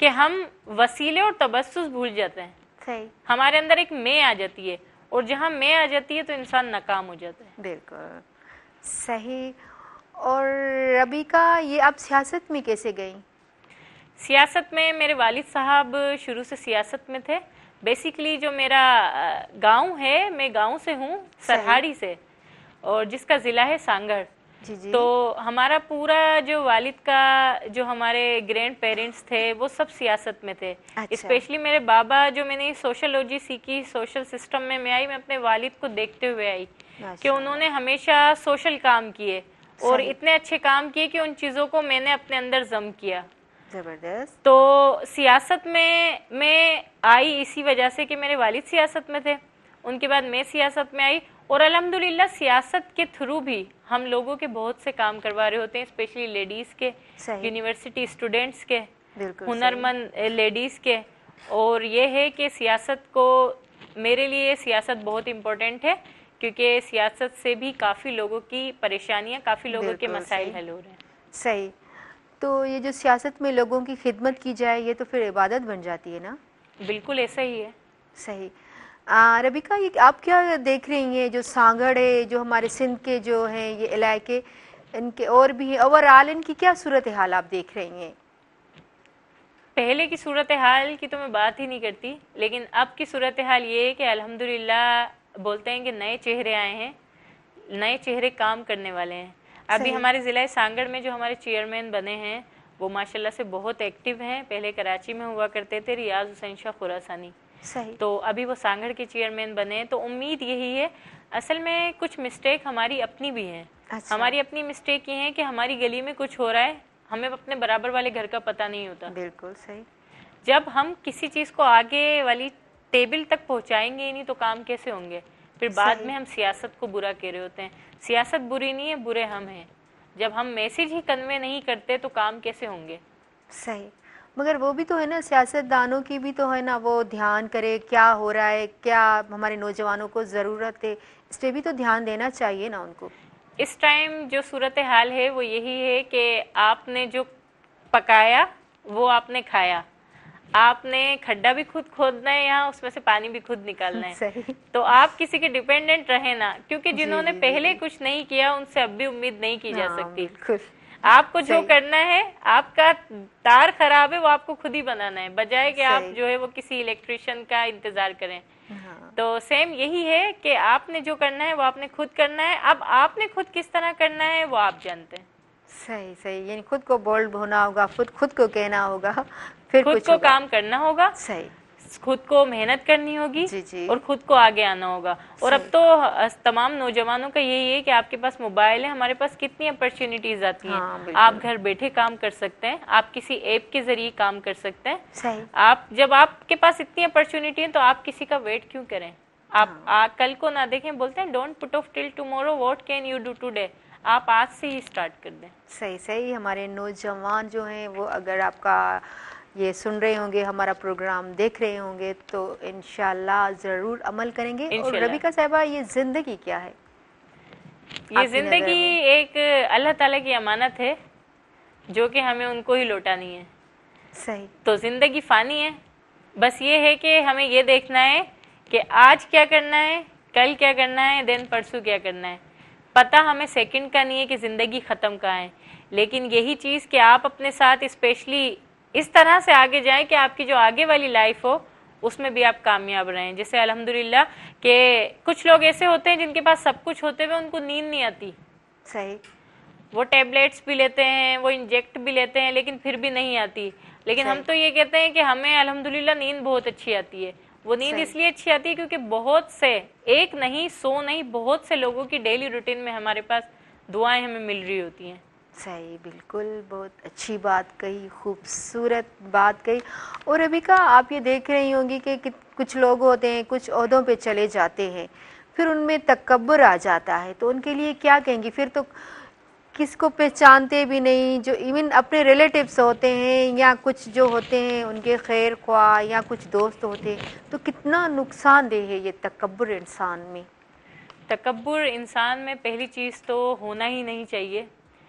कि हम वसीले और तबस्सुस भूल जाते हैं।
सही।
हमारे अंदर एक मैं आ जाती है, और जहाँ मैं आ जाती है तो इंसान नाकाम हो जाता है।
बिल्कुल सही। और रबिका, ये आप सियासत में कैसे गई?
सियासत में मेरे वालिद साहब शुरू से सियासत में थे। बेसिकली जो मेरा गांव है, मैं गांव से हूँ, सरहाड़ी से, और जिसका ज़िला है सांगड़।
जी जी।
तो हमारा पूरा जो वालिद का, जो हमारे ग्रैंड पेरेंट्स थे, वो सब सियासत में थे।
अच्छा।
स्पेशली मेरे बाबा, जो मैंने सोशोलॉजी सीखी, सोशल सिस्टम में मैं आई, मैं अपने वालिद को देखते हुए आई कि उन्होंने हमेशा सोशल काम किए, और इतने अच्छे काम किए कि उन चीज़ों को मैंने अपने अंदर जम किया।
जबरदस्त।
तो सियासत में मैं आई इसी वजह से कि मेरे वालिद सियासत में थे, उनके बाद मैं सियासत में आई, और अल्हम्दुलिल्लाह सियासत के थ्रू भी हम लोगों के बहुत से काम करवा रहे होते हैं, स्पेशली लेडीज़ के, यूनिवर्सिटी स्टूडेंट्स के, हुनरमंद लेडीज़ के। और ये है कि सियासत को, मेरे लिए सियासत बहुत इम्पोर्टेंट है, क्योंकि सियासत से भी काफ़ी लोगों की परेशानियाँ, काफ़ी लोगों के मसाइल हल हो रहे हैं।
सही। तो ये जो सियासत में लोगों की खिदमत की जाए, ये तो फिर इबादत बन जाती है ना?
बिल्कुल ऐसा ही है।
सही। रबिका, ये आप क्या देख रही हैं, जो सांगड़ है, जो हमारे सिंध के जो हैं ये इलाके, इनके और भी हैं, ओवरऑल इनकी क्या सूरत हाल आप देख रही हैं?
पहले की सूरत हाल की तो मैं बात ही नहीं करती, लेकिन अब की सूरत हाल ये है कि अल्हम्दुलिल्लाह बोलते हैं कि नए चेहरे आए हैं, नए चेहरे काम करने वाले हैं। अभी हमारे ज़िला सांगड़ में जो हमारे चेयरमैन बने हैं वो माशाल्लाह से बहुत एक्टिव हैं। पहले कराची में हुआ करते थे, रियाज हुसैन शाह खुरासानी।
सही।
तो अभी वो सांगड़ के चेयरमैन बने। तो उम्मीद यही है, असल में कुछ मिस्टेक हमारी अपनी भी हैं।
अच्छा।
हमारी अपनी मिस्टेक ये है कि हमारी गली में कुछ हो रहा है, हमें अपने बराबर वाले घर का पता नहीं होता।
बिल्कुल सही।
जब हम किसी चीज़ को आगे वाली टेबल तक पहुंचाएंगे ही नहीं तो काम कैसे होंगे? फिर बाद में हम सियासत को बुरा कह रहे होते हैं। सियासत बुरी नहीं है, बुरे हम हैं। जब हम मैसेज ही कन्वे नहीं करते तो काम कैसे होंगे?
सही। मगर वो भी तो है ना, सियासतदानों की भी तो है ना, वो ध्यान करे क्या हो रहा है, क्या हमारे नौजवानों को ज़रूरत है, इस पर भी तो ध्यान देना चाहिए ना उनको।
इस टाइम जो सूरत हाल है वो यही है कि आपने जो पकाया वो आपने खाया। आपने खड्डा भी खुद खोदना है, यहाँ उसमें से पानी भी खुद निकालना है।
सही।
तो आप किसी के डिपेंडेंट रहे ना, क्योंकि जिन्होंने पहले कुछ नहीं किया उनसे अब भी उम्मीद नहीं की जा सकती।
बिल्कुल।
आपको जो करना है, आपका तार खराब है वो आपको खुद ही बनाना है, बजाय कि आप जो है वो किसी इलेक्ट्रिशियन का इंतजार करें। तो सेम यही है कि आपने जो करना है वो आपने खुद करना है। अब आपने खुद किस तरह करना है वो आप जानते हैं।
सही सही, यानी खुद को बोल्ड होना होगा, खुद को कहना होगा, फिर
खुद
कुछ
को काम करना होगा।
सही।
खुद को मेहनत करनी होगी।
जी जी।
और खुद को आगे आना होगा। और अब तो तमाम नौजवानों का यही है कि आपके पास मोबाइल है, हमारे पास कितनी अपॉर्चुनिटीज आती हैं। आप घर बैठे काम कर सकते हैं, आप किसी ऐप के जरिए काम कर सकते हैं।
सही।
आप जब आपके पास इतनी अपॉर्चुनिटी है तो आप किसी का वेट क्यों करें? आप कल को ना देखें। बोलते हैं don't put off till tomorrow, what can you do today. आप आज से ही स्टार्ट कर दें।
सही सही। हमारे नौजवान जो हैं वो अगर आपका ये सुन रहे होंगे, हमारा प्रोग्राम देख रहे होंगे, तो इंशाल्लाह ज़रूर अमल करेंगे। और रबीका साहिबा, ये ज़िंदगी क्या है?
ये ज़िंदगी एक अल्लाह ताला की अमानत है जो कि हमें उनको ही लौटानी है।
सही।
तो ज़िंदगी फ़ानी है। बस ये है कि हमें ये देखना है कि आज क्या करना है, कल क्या करना है, दिन परसों क्या करना है। पता हमें सेकंड का नहीं है कि ज़िंदगी ख़त्म कहाँ है, लेकिन यही चीज़ कि आप अपने साथ स्पेशली इस तरह से आगे जाएं कि आपकी जो आगे वाली लाइफ हो उसमें भी आप कामयाब रहें। जैसे अल्हम्दुलिल्लाह कि कुछ लोग ऐसे होते हैं जिनके पास सब कुछ होते हुए उनको नींद नहीं आती।
सही।
वो टैबलेट्स भी लेते हैं, वो इंजेक्ट भी लेते हैं, लेकिन फिर भी नहीं आती। लेकिन हम तो ये कहते हैं कि हमें अल्हम्दुलिल्लाह नींद बहुत अच्छी आती है। वो नींद इसलिए अच्छी आती है क्योंकि बहुत से, एक नहीं, 100 नहीं, बहुत से लोगों की डेली रूटीन में हमारे पास दुआएं हमें मिल रही होती हैं।
सही, बिल्कुल, बहुत अच्छी बात कही, खूबसूरत बात कही। और रबीका, आप ये देख रही होंगी कि कुछ लोग होते हैं, कुछ ओहदों पे चले जाते हैं, फिर उनमें तकब्बुर आ जाता है, तो उनके लिए क्या कहेंगी? फिर तो किसको पहचानते भी नहीं, जो इवन अपने रिलेटिव्स होते हैं या कुछ जो होते हैं उनके खैर ख्वाह या कुछ दोस्त होते हैं, तो कितना नुकसानदेह है ये तकब्बुर इंसान में।
तकब्बुर इंसान में पहली चीज़ तो होना ही नहीं चाहिए।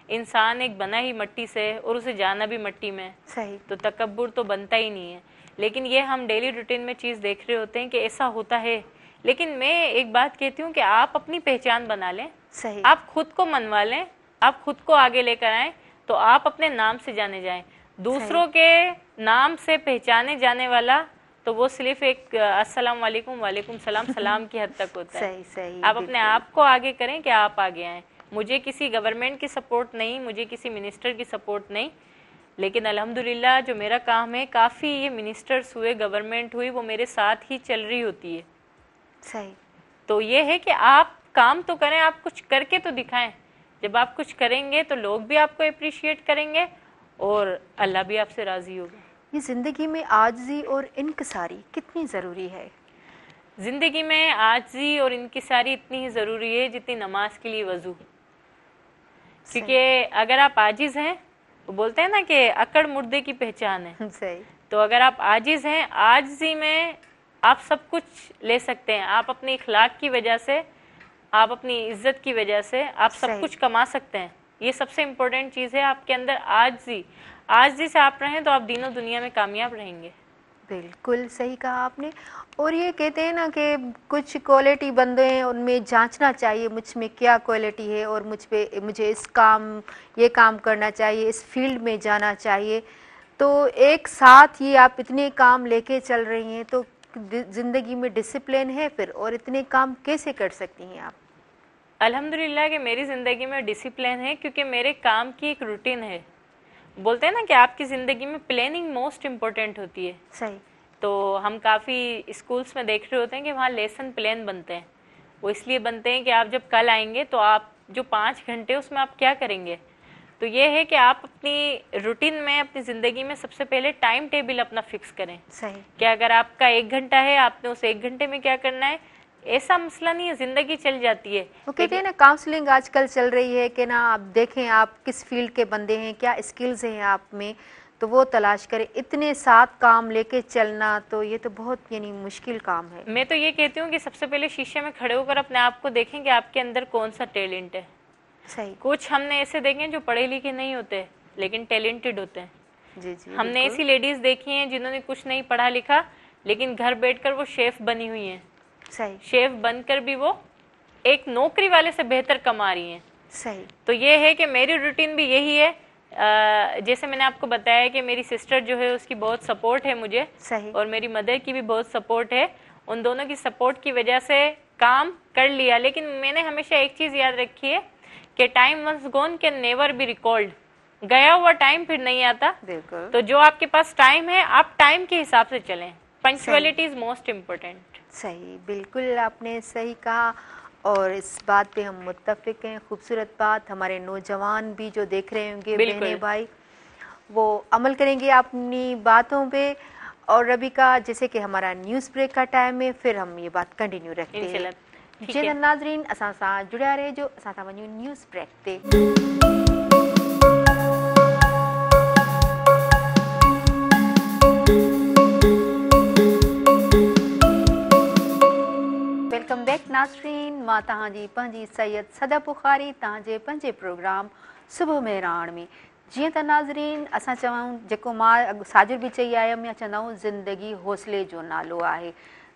इंसान एक बना ही मिट्टी से और उसे जाना भी मिट्टी में।
सही।
तो तकब्बुर तो बनता ही नहीं है। लेकिन ये हम डेली रूटीन में चीज़ देख रहे होते हैं कि ऐसा होता है। लेकिन मैं एक बात कहती हूँ कि आप अपनी पहचान बना लें।
सही।
आप खुद को मनवा लें, आप खुद को आगे लेकर आएँ, तो आप अपने नाम से जाने जाएं। दूसरों के नाम से पहचाने जाने वाला तो वो सिर्फ एक अस्सलाम वालेकुम, वालेकुम सलाम, सलाम की हद तक होता है।
सही सही।
आप अपने आप को आगे करें कि आप आगे आएँ। मुझे किसी गवर्नमेंट की सपोर्ट नहीं, मुझे किसी मिनिस्टर की सपोर्ट नहीं, लेकिन अल्हम्दुलिल्लाह जो मेरा काम है, काफ़ी ये मिनिस्टर्स हुए, गवर्नमेंट हुई, वो मेरे साथ ही चल रही होती है।
सही।
तो ये है कि आप काम तो करें, आप कुछ करके तो दिखाएं। जब आप कुछ करेंगे तो लोग भी आपको अप्रिशिएट करेंगे और अल्लाह भी आपसे राज़ी होगा।
ये ज़िंदगी में आजिज़ी और इनकिसारी कितनी ज़रूरी है?
ज़िंदगी में आजिज़ी और इनकिसारी इतनी ही ज़रूरी है जितनी नमाज के लिए वज़ू। क्योंकि अगर आप आजिज़ हैं, वो बोलते हैं ना कि अकड़ मुर्दे की पहचान है।
सही।
तो अगर आप आजिज़ हैं, आजिज़ी में आप सब कुछ ले सकते हैं। आप अपनी इखलाक की वजह से, आप अपनी इज्जत की वजह से आप सब कुछ कमा सकते हैं। ये सबसे इम्पोर्टेंट चीज़ है आपके अंदर आजिज़ी। आजिज़ी से आप रहें तो आप दीनों दुनिया में कामयाब रहेंगे।
बिल्कुल सही कहा आपने। और ये कहते हैं ना कि कुछ क्वालिटी बंदे हैं, उनमें जांचना चाहिए मुझ में क्या क्वालिटी है और मुझे ये काम करना चाहिए, इस फील्ड में जाना चाहिए। तो एक साथ ही आप इतने काम लेके चल रही हैं, तो ज़िंदगी में डिसिप्लिन है फिर, और इतने काम कैसे कर सकती हैं आप?
अल्हम्दुलिल्लाह कि मेरी ज़िंदगी में डिसिप्लिन है, क्योंकि मेरे काम की एक रूटीन है। बोलते हैं ना कि आपकी ज़िंदगी में प्लानिंग मोस्ट इम्पोर्टेंट होती है।
सही।
तो हम काफ़ी स्कूल्स में देख रहे होते हैं कि वहाँ लेसन प्लान बनते हैं। वो इसलिए बनते हैं कि आप जब कल आएंगे तो आप जो 5 घंटे उसमें आप क्या करेंगे। तो ये है कि आप अपनी रूटीन में, अपनी ज़िंदगी में सबसे पहले टाइम टेबल अपना फिक्स करें।
सही।
कि अगर आपका 1 घंटा है, आपने उस 1 घंटे में क्या करना है, ऐसा मसला नहीं है, ज़िंदगी चल जाती है।
वो कहते हैं ना काउंसलिंग आजकल चल रही है कि ना आप देखें आप किस फील्ड के बंदे हैं, क्या स्किल्स हैं आप में, तो वो तलाश करें। इतने साथ काम लेके चलना तो ये तो बहुत यानी मुश्किल काम है।
मैं तो ये कहती हूँ कि सबसे पहले शीशे में खड़े होकर अपने आप को देखें कि आपके अंदर कौन सा टैलेंट है।
सही।
कुछ हमने ऐसे देखे हैं जो पढ़े लिखे नहीं होते लेकिन टैलेंटेड होते हैं।
जी जी।
हमने ऐसी लेडीज देखी हैं जिन्होंने कुछ नहीं पढ़ा लिखा लेकिन घर बैठकर वो शेफ बनी हुई हैं।
सही।
शेफ बनकर भी वो एक नौकरी वाले से बेहतर कमा रही हैं।
सही।
तो ये है कि मेरी रूटीन भी यही है। जैसे मैंने आपको बताया कि मेरी सिस्टर जो है उसकी बहुत सपोर्ट है मुझे।
सही।
और मेरी मदर की भी बहुत सपोर्ट है। उन दोनों की सपोर्ट की वजह से काम कर लिया। लेकिन मैंने हमेशा एक चीज़ याद रखी है कि time once gone can never be recalled. गया हुआ टाइम फिर नहीं आता।
बिल्कुल।
तो जो आपके पास टाइम है आप टाइम के हिसाब से चलें। Punctuality is most important.
सही, बिल्कुल आपने सही कहा और इस बात पे हम मुत्तफिक हैं। खूबसूरत बात। हमारे नौजवान भी जो देख रहे होंगे बहने भाई, वो अमल करेंगे अपनी बातों पे। और रबीका, जैसे कि हमारा न्यूज़ ब्रेक का टाइम है, फिर हम ये बात कंटिन्यू रखते हैं। जी नाज़रीन, असां सां जुड़िया रहिजो। असां सां वञूं न्यूज़ ब्रेक ते। वेलकम बैक नाज़रीन। मां तव्हांजी पंहिंजी सैयद सदा बुखारी तव्हांजे पंहिंजे प्रोग्राम सुबुह में राण में। जीअं त नाज़रीन असां चऊं, जेको मां साजिर बि चई आयमि या चवंदा आहियूं, ज़िंदगी हौसले जो नालो आहे,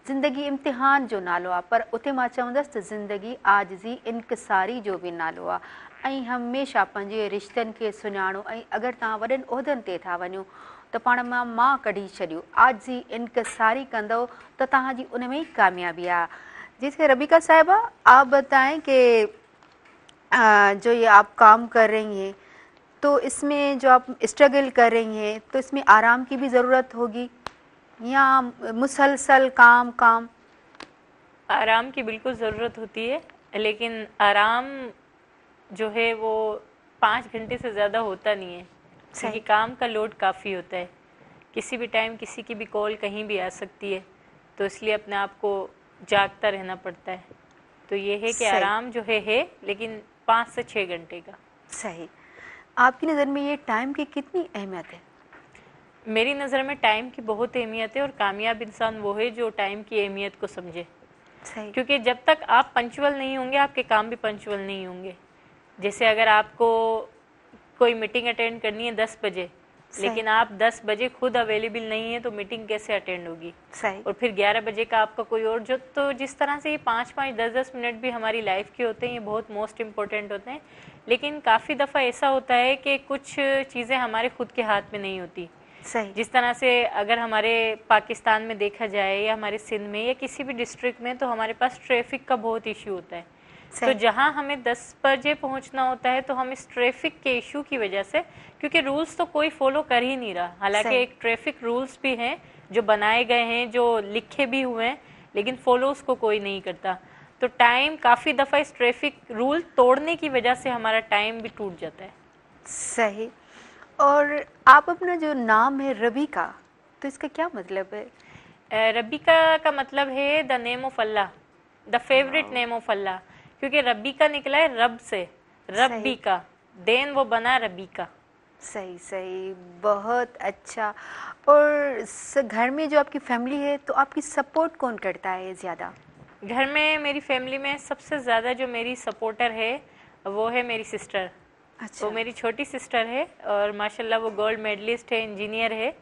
ज़िंदगी इम्तिहान जो नालो आहे, पर उते मां चवंदसि त ज़िंदगी आजिज़ी इनकिसारी जो बि नालो आहे। ऐं हमेशह पंहिंजे रिश्तनि खे सुञाणो। ऐं अगरि तव्हां वॾनि उहिदनि ते था वञो त पाण मां कढी छॾियो, आजिज़ी इनकिसारी कंदव त तव्हांजी उन में ई कामयाबी आहे। जैसे रबीका साहिबा, आप बताएं कि जो ये आप काम कर रही हैं, तो इसमें जो आप स्ट्रगल कर रही हैं, तो इसमें आराम की भी ज़रूरत होगी या मुसलसल काम?
आराम की बिल्कुल ज़रूरत होती है, लेकिन आराम जो है वो 5 घंटे से ज़्यादा होता नहीं है, क्योंकि काम का लोड काफ़ी होता है। किसी भी टाइम किसी की भी कॉल कहीं भी आ सकती है, तो इसलिए अपने आप को जागता रहना पड़ता है। तो ये है कि आराम जो है लेकिन 5 से 6 घंटे का।
सही। आपकी नज़र में ये टाइम की कितनी अहमियत है?
मेरी नज़र में टाइम की बहुत अहमियत है, और कामयाब इंसान वो है जो टाइम की अहमियत को समझे।
सही।
क्योंकि जब तक आप पंचुअल नहीं होंगे, आपके काम भी पंचुअल नहीं होंगे। जैसे अगर आपको कोई मीटिंग अटेंड करनी है 10 बजे, लेकिन आप 10 बजे खुद अवेलेबल नहीं है, तो मीटिंग कैसे अटेंड होगी?
सही।
और फिर 11 बजे का आपका कोई और जो, तो जिस तरह से ये 5-5, 10-10 मिनट भी हमारी लाइफ के होते हैं, ये बहुत मोस्ट इम्पोर्टेंट होते हैं। लेकिन काफ़ी दफ़ा ऐसा होता है कि कुछ चीज़ें हमारे खुद के हाथ में नहीं होती।
सही।
जिस तरह से अगर हमारे पाकिस्तान में देखा जाए या हमारे सिंध में या किसी भी डिस्ट्रिक्ट में, तो हमारे पास ट्रैफिक का बहुत इशू होता है। तो जहां हमें 10 बजे पहुंचना होता है, तो हम इस ट्रैफिक के इशू की वजह से, क्योंकि रूल्स तो कोई फॉलो कर ही नहीं रहा, हालांकि एक ट्रैफिक रूल्स भी हैं जो बनाए गए हैं, जो लिखे भी हुए हैं, लेकिन फॉलो उसको कोई नहीं करता। तो टाइम काफ़ी दफ़ा इस ट्रैफिक रूल तोड़ने की वजह से हमारा टाइम भी टूट जाता है।
सही। और आप अपना जो नाम है रबीका, तो इसका क्या मतलब है?
रबीका का मतलब है the name of Allah, the favourite name of Allah. क्योंकि रबीका निकला है रब से, रबीका, देन वो बना रबीका।
सही सही, बहुत अच्छा। और घर में जो आपकी फैमिली है, तो आपकी सपोर्ट कौन करता है ज़्यादा?
घर में मेरी फैमिली में सबसे ज़्यादा जो मेरी सपोर्टर है वो है मेरी सिस्टर। अच्छा। वो मेरी छोटी सिस्टर है और माशाल्लाह वो गोल्ड मेडलिस्ट है, इंजीनियर है,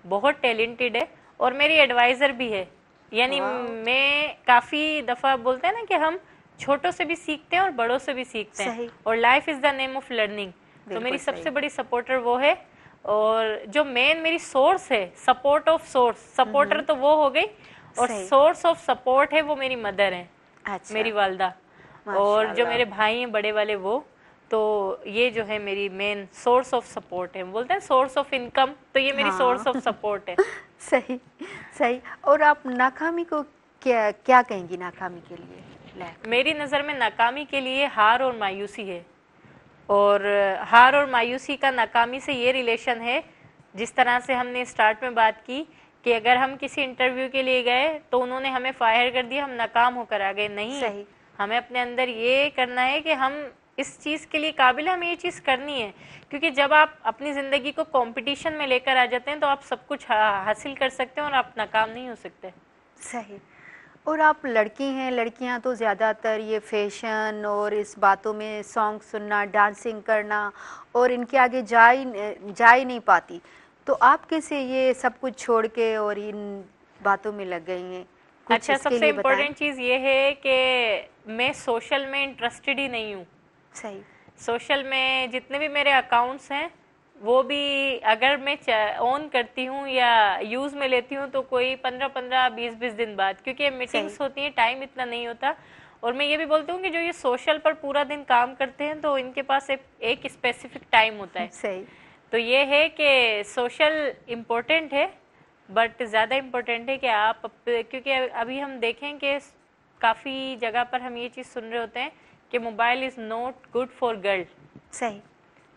बहुत टैलेंटेड है और मेरी एडवाइज़र भी है। यानी मैं काफ़ी दफ़ा बोलते हैं ना कि हम छोटों से भी सीखते हैं और बड़ों से भी सीखते हैं, और life is the name of learning. तो मेरी सबसे बड़ी सपोर्टर वो है। और जो मेन मेरी सोर्स है, सपोर्ट ऑफ सोर्स, सपोर्टर तो वो हो गई, और सोर्स ऑफ सपोर्ट है वो मेरी मदर है। अच्छा। मेरी वालदा। और जो मेरे भाई हैं बड़े वाले, वो तो ये जो है मेरी मेन सोर्स ऑफ सपोर्ट है। बोलते हैं सोर्स ऑफ इनकम, तो ये मेरी सोर्स ऑफ सपोर्ट है।
सही सही। और आप नाकामी को क्या क्या कहेंगी नाकामी के लिए लाइफ में?
मेरी नज़र में नाकामी के लिए हार और मायूसी है। और हार और मायूसी का नाकामी से ये रिलेशन है, जिस तरह से हमने स्टार्ट में बात की कि अगर हम किसी इंटरव्यू के लिए गए तो उन्होंने हमें फायर कर दिया, हम नाकाम होकर आ गए। नहीं,
सही।
हमें अपने अंदर ये करना है कि हम इस चीज़ के लिए काबिल है, हमें ये चीज़ करनी है। क्योंकि जब आप अपनी ज़िंदगी को कंपटीशन में लेकर आ जाते हैं तो आप सब कुछ हासिल कर सकते हैं और आप नाकाम नहीं हो सकते।
सही। और आप लड़की हैं, लड़कियां तो ज़्यादातर ये फैशन और इस बातों में सॉन्ग सुनना, डांसिंग करना और इनके आगे जा ही नहीं पाती। तो आप कैसे ये सब कुछ छोड़ के और इन बातों में लग गई हैं? कुछ
अच्छा,
इसके
सबसे
लिए
इम्पोर्टेंट
बताएं।
चीज़ ये है कि मैं सोशल में इंटरेस्टेड ही नहीं हूँ।
सही।
सोशल में जितने भी मेरे अकाउंट्स हैं वो भी अगर मैं ऑन करती हूँ या यूज़ में लेती हूँ तो कोई 15-15, 20-20 दिन बाद, क्योंकि मीटिंग्स होती हैं, टाइम इतना नहीं होता। और मैं ये भी बोलती हूँ कि जो ये सोशल पर पूरा दिन काम करते हैं तो इनके पास एक स्पेसिफिक टाइम होता है।
सही।
तो ये है कि सोशल इम्पोर्टेंट है, बट ज़्यादा इम्पोर्टेंट है कि आप क्योंकि अभी हम देखें कि काफ़ी जगह पर हम ये चीज़ सुन रहे होते हैं कि mobile is not good for girl.
सही।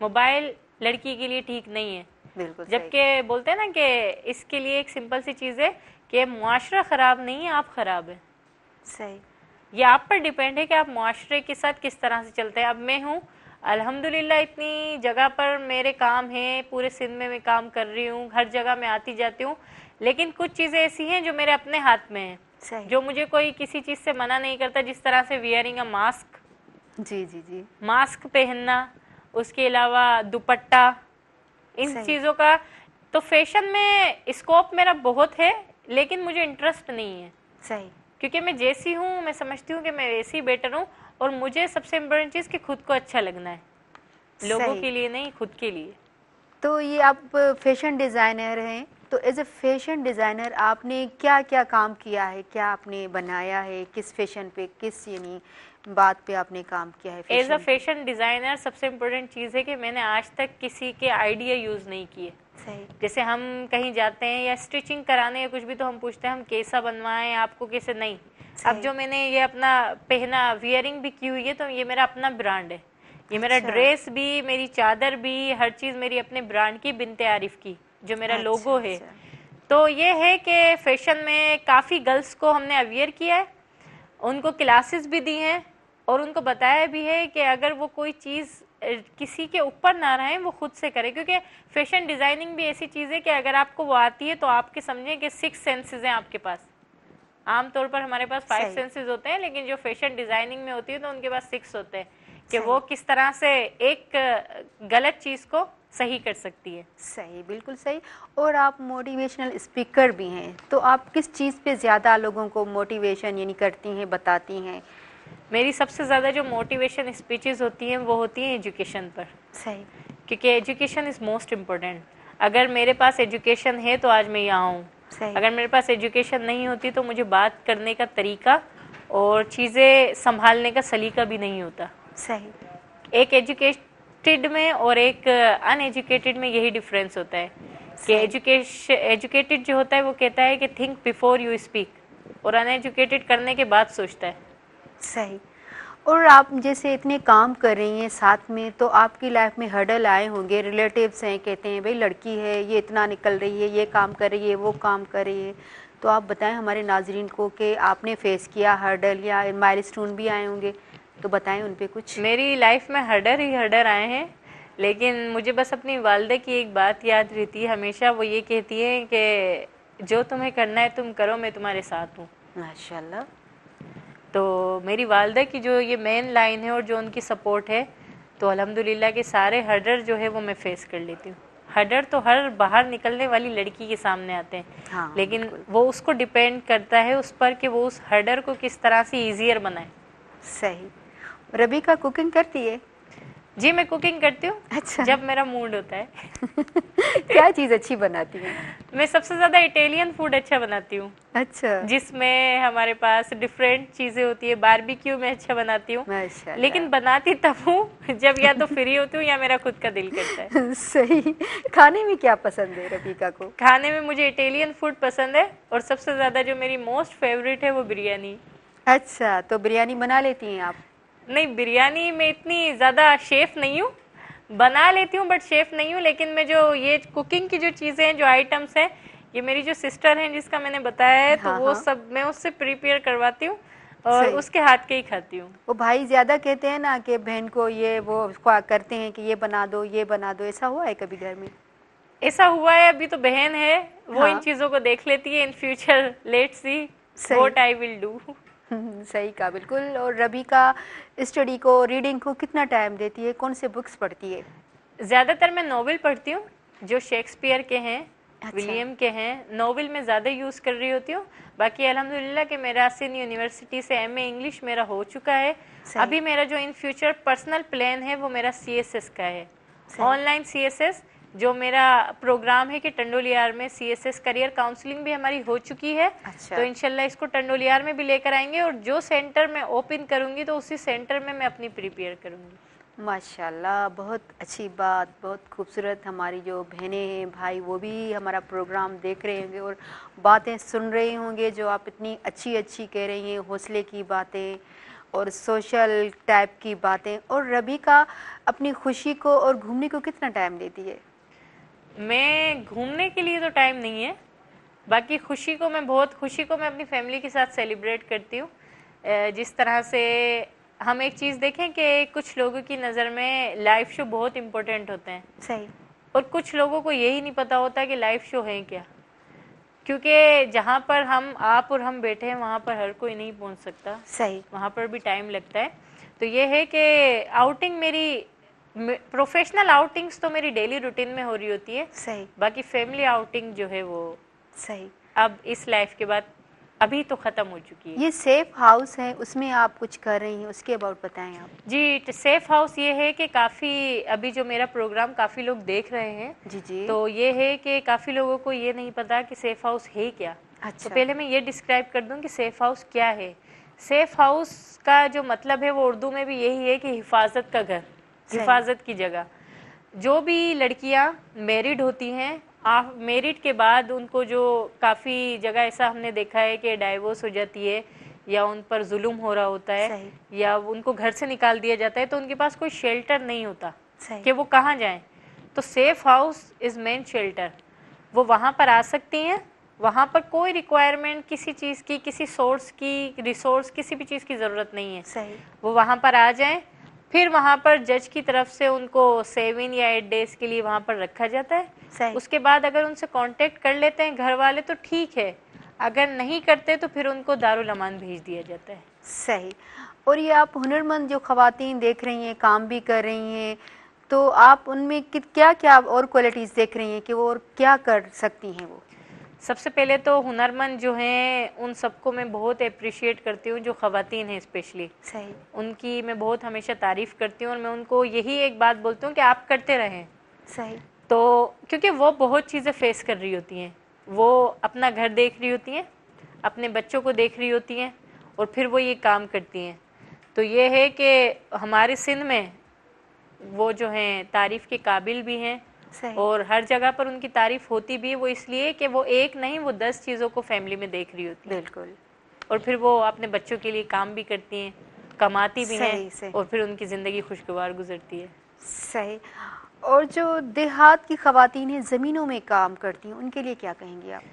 मोबाइल लड़की के लिए ठीक नहीं है।
बिल्कुल।
जबकि बोलते हैं ना कि इसके लिए एक सिंपल सी चीज़ है कि मुआशरा ख़राब नहीं है, आप ख़राब है।
सही।
ये आप पर डिपेंड है कि आप मुआशरे के साथ किस तरह से चलते हैं। अब मैं हूँ अल्हम्दुलिल्लाह, इतनी जगह पर मेरे काम हैं, पूरे सिंध में मैं काम कर रही हूँ, हर जगह मैं आती जाती हूँ, लेकिन कुछ चीज़ें ऐसी हैं जो मेरे अपने हाथ में हैं, जो मुझे कोई किसी चीज़ से मना नहीं करता। जिस तरह से वियरिंग अ मास्क,
जी जी जी,
मास्क पहनना, उसके अलावा दुपट्टा, इन चीज़ों का तो फैशन में स्कोप मेरा बहुत है, लेकिन मुझे इंटरेस्ट नहीं है।
सही।
क्योंकि मैं जैसी हूँ मैं समझती हूँ कि मैं वैसी बेटर हूँ, और मुझे सबसे इम्पोर्टेंट चीज़ कि खुद को अच्छा लगना है, लोगों के लिए नहीं, खुद के लिए।
तो ये आप फैशन डिज़ाइनर हैं, तो एज ए फैशन डिज़ाइनर आपने क्या क्या काम किया है, क्या आपने बनाया है, किस फैशन पे, किस यानी बात पे आपने काम किया है?
एज अ फैशन डिज़ाइनर सबसे इम्पोर्टेंट चीज़ है कि मैंने आज तक किसी के आइडिया यूज़ नहीं किए।
सही।
जैसे हम कहीं जाते हैं या स्टिचिंग कराने या कुछ भी, तो हम पूछते हैं हम कैसा बनवाएं, आपको कैसे, नहीं। अब जो मैंने ये अपना पहना, वियरिंग भी की हुई है, तो ये मेरा अपना ब्रांड है। ये मेरा ड्रेस भी, मेरी चादर भी, हर चीज़ मेरी अपने ब्रांड की, बिन्ते आरिफ की, जो मेरा लोगो है। तो ये है कि फैशन में काफ़ी गर्ल्स को हमने अवेयर किया है, उनको क्लासेस भी दी हैं और उनको बताया भी है कि अगर वो कोई चीज़ किसी के ऊपर ना रहे, वो खुद से करें। क्योंकि फैशन डिज़ाइनिंग भी ऐसी चीज़ है कि अगर आपको वो आती है तो आपके समझें कि 6 सेंसेस हैं आपके पास। आमतौर पर हमारे पास 5 सेंसेस होते हैं, लेकिन जो फैशन डिज़ाइनिंग में होती है तो उनके पास 6 होते हैं कि वो किस तरह से एक गलत चीज़ को सही कर सकती है।
सही, बिल्कुल सही। और आप मोटिवेशनल स्पीकर भी हैं, तो आप किस चीज़ पे ज़्यादा लोगों को मोटिवेशन यानी करती हैं, बताती हैं?
मेरी सबसे ज़्यादा जो मोटिवेशन स्पीचेस होती हैं वो होती हैं एजुकेशन पर।
सही।
क्योंकि एजुकेशन इज़ मोस्ट इम्पोर्टेंट। अगर मेरे पास एजुकेशन है तो आज मैं यहाँ हूँ। अगर मेरे पास एजुकेशन नहीं होती तो मुझे बात करने का तरीका और चीज़ें संभालने का सलीका भी नहीं होता।
सही।
एक एजुकेटेड में और एक अनएजुकेटेड में यही डिफरेंस होता है कि एजुकेटेड जो होता है वो कहता है कि थिंक बिफोर यू स्पीक, और अनएजुकेटेड करने के बाद सोचता है।
सही। और आप जैसे इतने काम कर रही हैं साथ में, तो आपकी लाइफ में हर्डल आए होंगे, रिलेटिव्स हैं, कहते हैं भाई लड़की है, ये इतना निकल रही है, ये काम कर रही है, वो काम कर रही है, तो आप बताएं हमारे नाजरीन को कि आपने फेस किया हर्डल या माइलस्टोन भी आए होंगे, तो बताएं उन पे कुछ।
मेरी लाइफ में हर्डर ही हर्डर आए हैं, लेकिन मुझे बस अपनी वालदा की एक बात याद रहती है हमेशा। वो ये कहती है कि जो तुम्हें करना है तुम करो, मैं तुम्हारे साथ हूँ।
माशाल्लाह।
तो मेरी वालदा की जो ये मेन लाइन है और जो उनकी सपोर्ट है, तो अल्हम्दुलिल्लाह के सारे हर्डर जो है वो मैं फेस कर लेती हूँ। हर्डर तो हर बाहर निकलने वाली लड़की के सामने आते हैं।
हाँ,
लेकिन वो उसको डिपेंड करता है उस पर कि वो उस हर्डर को किस तरह से ईजियर बनाए।
सही। रबीका कुकिंग करती है?
जी मैं कुकिंग करती हूँ।
अच्छा।
जब मेरा मूड होता है।
क्या चीज़ अच्छी बनाती हैं?
मैं सबसे ज़्यादा इटालियन फूड अच्छा बनाती हूँ,
अच्छा।
जिसमें हमारे पास डिफरेंट चीज़ें होती है। बारबेक्यू में अच्छा बनाती हूँ,
माशाल्लाह।
लेकिन बनाती तब हूँ जब या तो फ्री होती हूँ या मेरा खुद का दिल करता है।
सही। खाने में क्या पसंद है रफीका को?
खाने में मुझे इटालियन फूड पसंद है, और सबसे ज़्यादा जो मेरी मोस्ट फेवरेट है वो बिरयानी।
अच्छा, तो बिरयानी बना लेती हैं आप?
नहीं, बिरयानी में इतनी ज़्यादा शेफ़ नहीं हूँ, बना लेती हूँ बट शेफ़ नहीं हूँ। लेकिन मैं जो ये कुकिंग की जो चीज़ें हैं, जो आइटम्स हैं, ये मेरी जो सिस्टर हैं जिसका मैंने बताया है, तो
हाँ
वो
हाँ।
सब मैं उससे प्रिपेयर करवाती हूँ और
सही।
उसके हाथ के ही खाती हूँ।
वो भाई ज़्यादा कहते हैं ना कि बहन को ये वो करते हैं कि ये बना दो, ये बना दो, ऐसा हुआ है कभी घर में?
ऐसा हुआ है, अभी तो बहन है, वो इन
हाँ।
चीज़ों को देख लेती है। इन फ्यूचर लेट्स सी
सही।
What I will do.
सही कहा, बिल्कुल। और रबीका स्टडी को, रीडिंग को कितना टाइम देती है? कौन से बुक्स पढ़ती है?
ज़्यादातर मैं नॉवेल पढ़ती हूँ, जो शेक्सपियर के हैं,
अच्छा।
विलियम के हैं। नॉवेल में ज़्यादा यूज़ कर रही होती हूँ। बाकी अल्हम्दुलिल्लाह कि मेरा सिंध यूनिवर्सिटी से एमए इंग्लिश मेरा हो चुका है।
सही।
अभी मेरा जो इन फ्यूचर पर्सनल प्लान है वो मेरा सीएसएस का है,
सही।
Online CSS. जो मेरा प्रोग्राम है कि टंडोलियार में सीएसएस करियर काउंसलिंग भी हमारी हो चुकी है।
अच्छा।
तो इंशाल्लाह इसको टंडोलियार में भी लेकर आएंगे, और जो सेंटर मैं ओपन करूँगी तो उसी सेंटर में मैं अपनी प्रिपेयर करूँगी।
माशाल्लाह, बहुत अच्छी बात, बहुत खूबसूरत। हमारी जो बहनें हैं, भाई, वो भी हमारा प्रोग्राम देख रहे होंगे और बातें सुन रहे होंगे जो आप इतनी अच्छी अच्छी कह रही हैं, हौसले की बातें और सोशल टाइप की बातें। और रबीका अपनी खुशी को और घूमने को कितना टाइम देती है?
मैं घूमने के लिए तो टाइम नहीं है, बाकी खुशी को मैं अपनी फैमिली के साथ सेलिब्रेट करती हूँ। जिस तरह से हम एक चीज़ देखें कि कुछ लोगों की नज़र में लाइव शो बहुत इम्पोर्टेंट होते हैं,
सही।
और कुछ लोगों को यही नहीं पता होता कि लाइव शो है क्या। क्योंकि जहाँ पर आप और हम बैठे हैं वहाँ पर हर कोई नहीं पहुँच सकता,
सही।
वहाँ पर भी टाइम लगता है। तो ये है कि आउटिंग मेरी, प्रोफेशनल आउटिंग्स तो मेरी डेली रूटीन में हो रही होती है।
सही।
बाकी फैमिली आउटिंग जो है वो
सही।
अब इस लाइफ के बाद अभी तो ख़त्म हो चुकी है।
ये सेफ हाउस है, उसमें आप कुछ कर रही हैं, उसके अबाउट बताएं आप।
जी, सेफ हाउस ये है कि काफ़ी अभी जो मेरा प्रोग्राम काफ़ी लोग देख रहे हैं,
जी जी।
तो ये है कि काफ़ी लोगों को ये नहीं पता कि सेफ हाउस है क्या। तो
अच्छा।
पहले मैं ये डिस्क्राइब कर दूं कि सेफ हाउस क्या है। सेफ हाउस का जो मतलब है वो उर्दू में भी यही है कि हिफाजत का घर, हिफाजत की जगह। जो भी लड़कियां मैरिड होती हैं, मैरिड के बाद उनको जो काफ़ी जगह ऐसा हमने देखा है कि डाइवोर्स हो जाती है, या उन पर जुल्म हो रहा होता है,
सही।
या उनको घर से निकाल दिया जाता है, तो उनके पास कोई शेल्टर नहीं होता
सही।
कि वो कहाँ जाएं। तो safe house is main shelter. वो वहाँ पर आ सकती हैं, वहाँ पर कोई रिक्वायरमेंट किसी चीज़ की, किसी सोर्स की, रिसोर्स, किसी भी चीज़ की ज़रूरत नहीं है।
सही।
वो वहाँ पर आ जाएं, फिर वहाँ पर जज की तरफ से उनको 7 या 8 डेज के लिए वहाँ पर रखा जाता है।
सही।
उसके बाद अगर उनसे कांटेक्ट कर लेते हैं घर वाले तो ठीक है, अगर नहीं करते तो फिर उनको दारुल अमान भेज दिया जाता है।
सही। और ये आप हुनरमंद जो ख़वातीन देख रही हैं, काम भी कर रही हैं, तो आप उनमें क्या क्या और क्वालिटीज़ देख रही हैं कि वो और क्या कर सकती हैं वो?
सबसे पहले तो हुनरमंद जो हैं उन सबको मैं बहुत अप्रिशिएट करती हूँ, जो ख़वातीन हैं स्पेशली।
सही।
उनकी मैं बहुत हमेशा तारीफ़ करती हूँ, और मैं उनको यही एक बात बोलती हूँ कि आप करते रहें।
सही।
तो क्योंकि वो बहुत चीज़ें फेस कर रही होती हैं, वो अपना घर देख रही होती हैं, अपने बच्चों को देख रही होती हैं, और फिर वो ये काम करती हैं। तो ये है कि हमारे सिंध में वो जो हैं तारीफ़ के काबिल भी हैं, और हर जगह पर उनकी तारीफ़ होती भी है। वो इसलिए कि वो एक नहीं, वो 10 चीज़ों को फैमिली में देख रही होती है।
बिल्कुल।
और फिर वो अपने बच्चों के लिए काम भी करती हैं, कमाती भी हैं,
सही।
और फिर उनकी ज़िंदगी खुशगवार गुजरती है।
सही। और जो देहात की ख़वातीन हैं, ज़मीनों में काम करती हैं, उनके लिए क्या कहेंगे आप?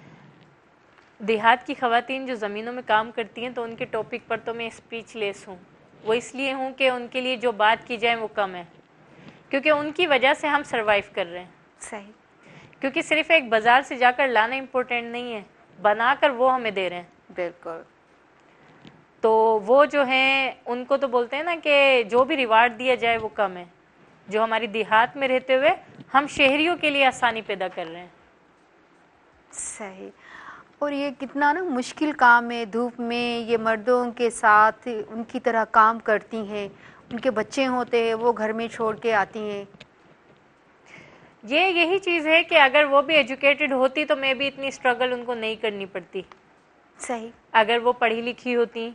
देहात की ख़वातीन जो ज़मीनों में काम करती हैं, तो उनके टॉपिक पर तो मैं स्पीचलेस हूँ। वो इसलिए हूँ कि उनके लिए जो बात की जाए वो कम है, क्योंकि उनकी वजह से हम सर्वाइव कर रहे हैं।
सही।
क्योंकि सिर्फ एक बाज़ार से जाकर लाना इम्पोर्टेंट नहीं है, बनाकर वो हमें दे रहे हैं।
बिल्कुल।
तो वो जो हैं उनको तो बोलते हैं ना कि जो भी रिवार्ड दिया जाए वो कम है। जो हमारी देहात में रहते हुए हम शहरियों के लिए आसानी पैदा कर रहे हैं।
सही। और ये कितना ना मुश्किल काम है, धूप में ये मर्दों के साथ उनकी तरह काम करती हैं, उनके बच्चे होते हैं वो घर में छोड़ के आती हैं।
ये यही चीज़ है कि अगर वो भी एजुकेटेड होती तो मे भी इतनी स्ट्रगल उनको नहीं करनी पड़ती।
सही।
अगर वो पढ़ी लिखी होती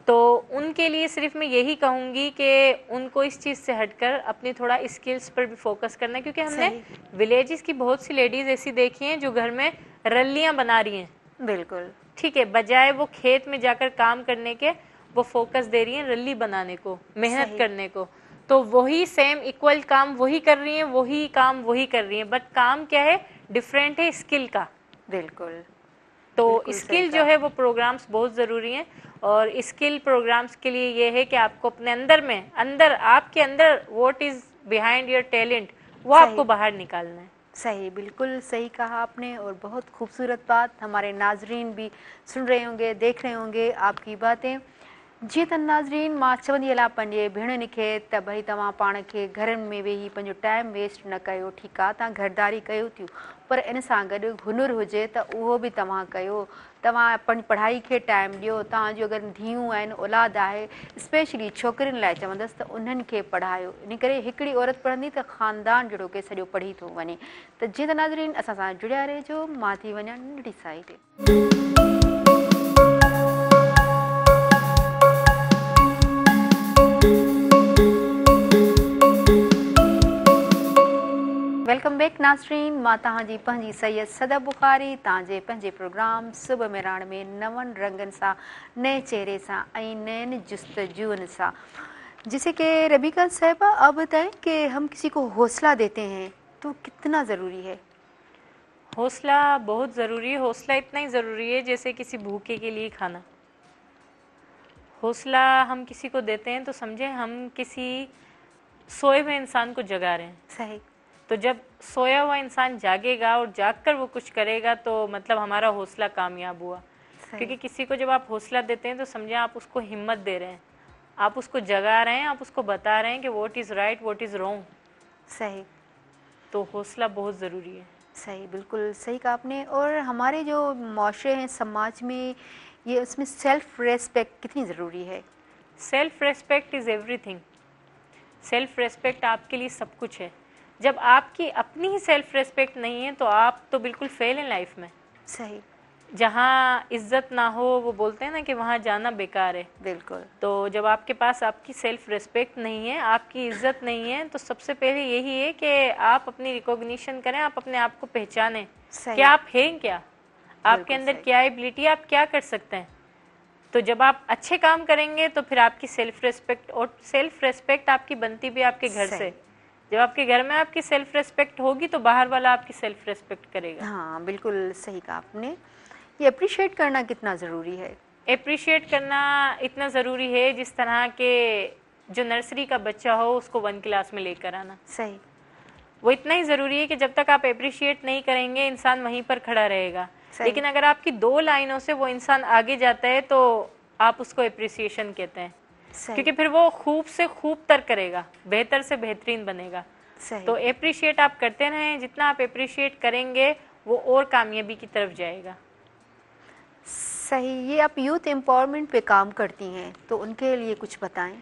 तो उनके लिए सिर्फ मैं यही कहूँगी कि उनको इस चीज़ से हटकर अपनी थोड़ा स्किल्स पर भी फोकस करना है, क्योंकि हमने विलेजेस की बहुत सी लेडीज़ ऐसी देखी हैं जो घर में रल्लियाँ बना रही हैं।
बिल्कुल
ठीक है, बजाय वो खेत में जाकर काम करने के वो फोकस दे रही हैं रल्ली बनाने को, मेहनत करने को। तो वही सेम इक्वल काम वही कर रही हैं, वही काम वही कर रही हैं, बट काम क्या है, डिफरेंट है स्किल का।
बिल्कुल।
तो
बिल्कुल
स्किल जो है वो प्रोग्राम्स बहुत ज़रूरी हैं, और स्किल प्रोग्राम्स के लिए ये है कि आपको अपने अंदर आपके अंदर what is behind your talent वो आपको बाहर निकालना है।
सही, बिल्कुल सही कहा आपने, और बहुत खूबसूरत बात। हमारे नाजरीन भी सुन रहे होंगे, देख रहे होंगे आपकी बातें। जी त नाज़रीन, मां चवंदी हलां पंहिंजे भेणनि खे त भई तव्हां पाण खे घरनि में वेही पंहिंजो टाइम वेस्ट न कयो। ठीकु आहे, तव्हां घरदारी कयो थियूं, पर इन सां गॾु हुनुर हुजे त उहो बि तव्हां कयो। तव्हां पंहिंजी पढ़ाई खे टाइम ॾियो। तव्हांजो अगरि धीअरूं आहिनि, औलाद आहे, स्पेशली छोकिरियुनि लाइ चवंदसि त उन्हनि खे पढ़ायो। इन करे हिकिड़ी औरत पढ़ंदी त ख़ानदान जहिड़ो के सॼो पढ़ी थो वञे। त जी त नाज़रीन, असां सां जुड़िया रहिजो। मां थी वञा नंढड़ी साई ते। वेलकम बैक नाज़रीन, मां तव्हांजी पंहिंजी सैयद सदा बुखारी, तव्हांजे पंहिंजे प्रोग्राम सुबह मेराण में नवनि रंगनि सां, नए चेहरे सां ऐं नयनि जुस्तजुअनि सां। जैसे कि रबीका साहिबा, अब बताएं कि हम किसी को हौसला देते हैं तो कितना ज़रूरी है?
हौसला बहुत ज़रूरी है। हौसला इतना ही ज़रूरी है जैसे किसी भूखे के लिए खाना। हौसला हम किसी को देते हैं तो समझे हम किसी सोए हुए इंसान को जगा रहे हैं।
सही।
तो जब सोया हुआ इंसान जागेगा और जागकर वो कुछ करेगा तो मतलब हमारा हौसला कामयाब हुआ। क्योंकि किसी को जब आप हौसला देते हैं तो समझे आप उसको हिम्मत दे रहे हैं, आप उसको जगा रहे हैं, आप उसको बता रहे हैं कि what is right, what is wrong.
सही।
तो हौसला बहुत ज़रूरी है।
सही, बिल्कुल सही कहा आपने। और हमारे जो माशरे हैं, समाज में, ये उसमें सेल्फ रेस्पेक्ट कितनी ज़रूरी है?
Self respect is everything. Self respect आपके लिए सब कुछ है। जब आपकी अपनी ही सेल्फ रेस्पेक्ट नहीं है तो आप तो बिल्कुल फेल हैं लाइफ में।
सही।
जहाँ इज्जत ना हो, वो बोलते हैं ना कि वहाँ जाना बेकार है।
बिल्कुल।
तो जब आपके पास आपकी सेल्फ रिस्पेक्ट नहीं है, आपकी इज्जत नहीं है, तो सबसे पहले यही है कि आप अपनी रिकॉग्निशन करें, आप अपने आप को पहचानें कि आप हैं क्या, आपके अंदर क्या एबिलिटी, आप क्या कर सकते हैं। तो जब आप अच्छे काम करेंगे तो फिर आपकी सेल्फ रिस्पेक्ट, और सेल्फ रिस्पेक्ट आपकी बनती भी आपके घर से। जब आपके घर में आपकी सेल्फ रिस्पेक्ट होगी तो बाहर वाला आपकी सेल्फ रिस्पेक्ट करेगा।
हाँ, बिल्कुल सही कहा आपने। ये अप्रिशिएट करना कितना ज़रूरी है?
अप्रिशिएट करना इतना ज़रूरी है जिस तरह के जो नर्सरी का बच्चा हो उसको 1 क्लास में लेकर आना।
सही।
वो इतना ही ज़रूरी है कि जब तक आप अप्रिशिएट नहीं करेंगे इंसान वहीं पर खड़ा रहेगा। लेकिन अगर आपकी 2 लाइनों से वो इंसान आगे जाता है तो आप उसको अप्रिसिएशन कहते हैं। क्योंकि फिर वो खूब से खूब तर करेगा, बेहतर से बेहतरीन बनेगा। तो अप्रिशिएट आप करते रहें, जितना आप अप्रिशिएट करेंगे वो और कामयाबी की तरफ जाएगा।
सही। ये आप यूथ एम्पावरमेंट पे काम करती हैं, तो उनके लिए कुछ बताएं।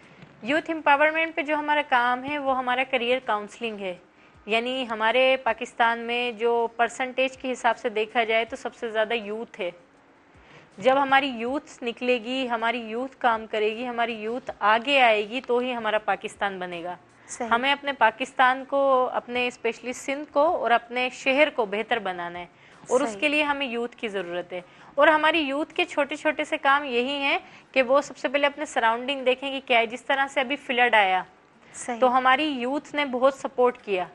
यूथ एम्पावरमेंट पे जो हमारा काम है वो हमारा करियर काउंसलिंग है। यानी हमारे पाकिस्तान में जो परसेंटेज के हिसाब से देखा जाए तो सबसे ज़्यादा यूथ है। जब हमारी यूथ निकलेगी, हमारी यूथ काम करेगी, हमारी यूथ आगे आएगी तो ही हमारा पाकिस्तान बनेगा। हमें अपने पाकिस्तान को, अपने स्पेशली सिंध को और अपने शहर को बेहतर बनाना है, और उसके लिए हमें यूथ की ज़रूरत है। और हमारी यूथ के छोटे छोटे से काम यही हैं कि वो सबसे पहले अपने सराउंडिंग देखें कि क्या है। जिस तरह से अभी फ्लड आया तो हमारी यूथ ने बहुत सपोर्ट किया,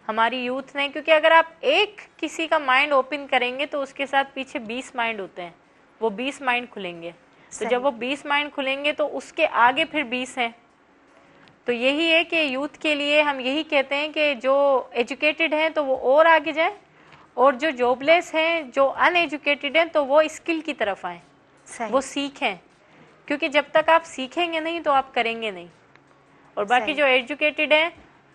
हमारी यूथ ने, क्योंकि अगर आप एक किसी का माइंड ओपन करेंगे तो उसके साथ पीछे 20 माइंड होते हैं, वो 20 माइंड खुलेंगे। तो जब वो 20 माइंड खुलेंगे तो उसके आगे फिर 20 हैं। तो यही है कि यूथ के लिए हम यही कहते हैं कि जो एजुकेटेड हैं तो वो और आगे जाएं, और जो जॉबलेस हैं, जो अनएजुकेटेड हैं, तो वो स्किल की तरफ आएँ, वो सीखें। क्योंकि जब तक आप सीखेंगे नहीं तो आप करेंगे नहीं। और बाकी जो एजुकेटेड हैं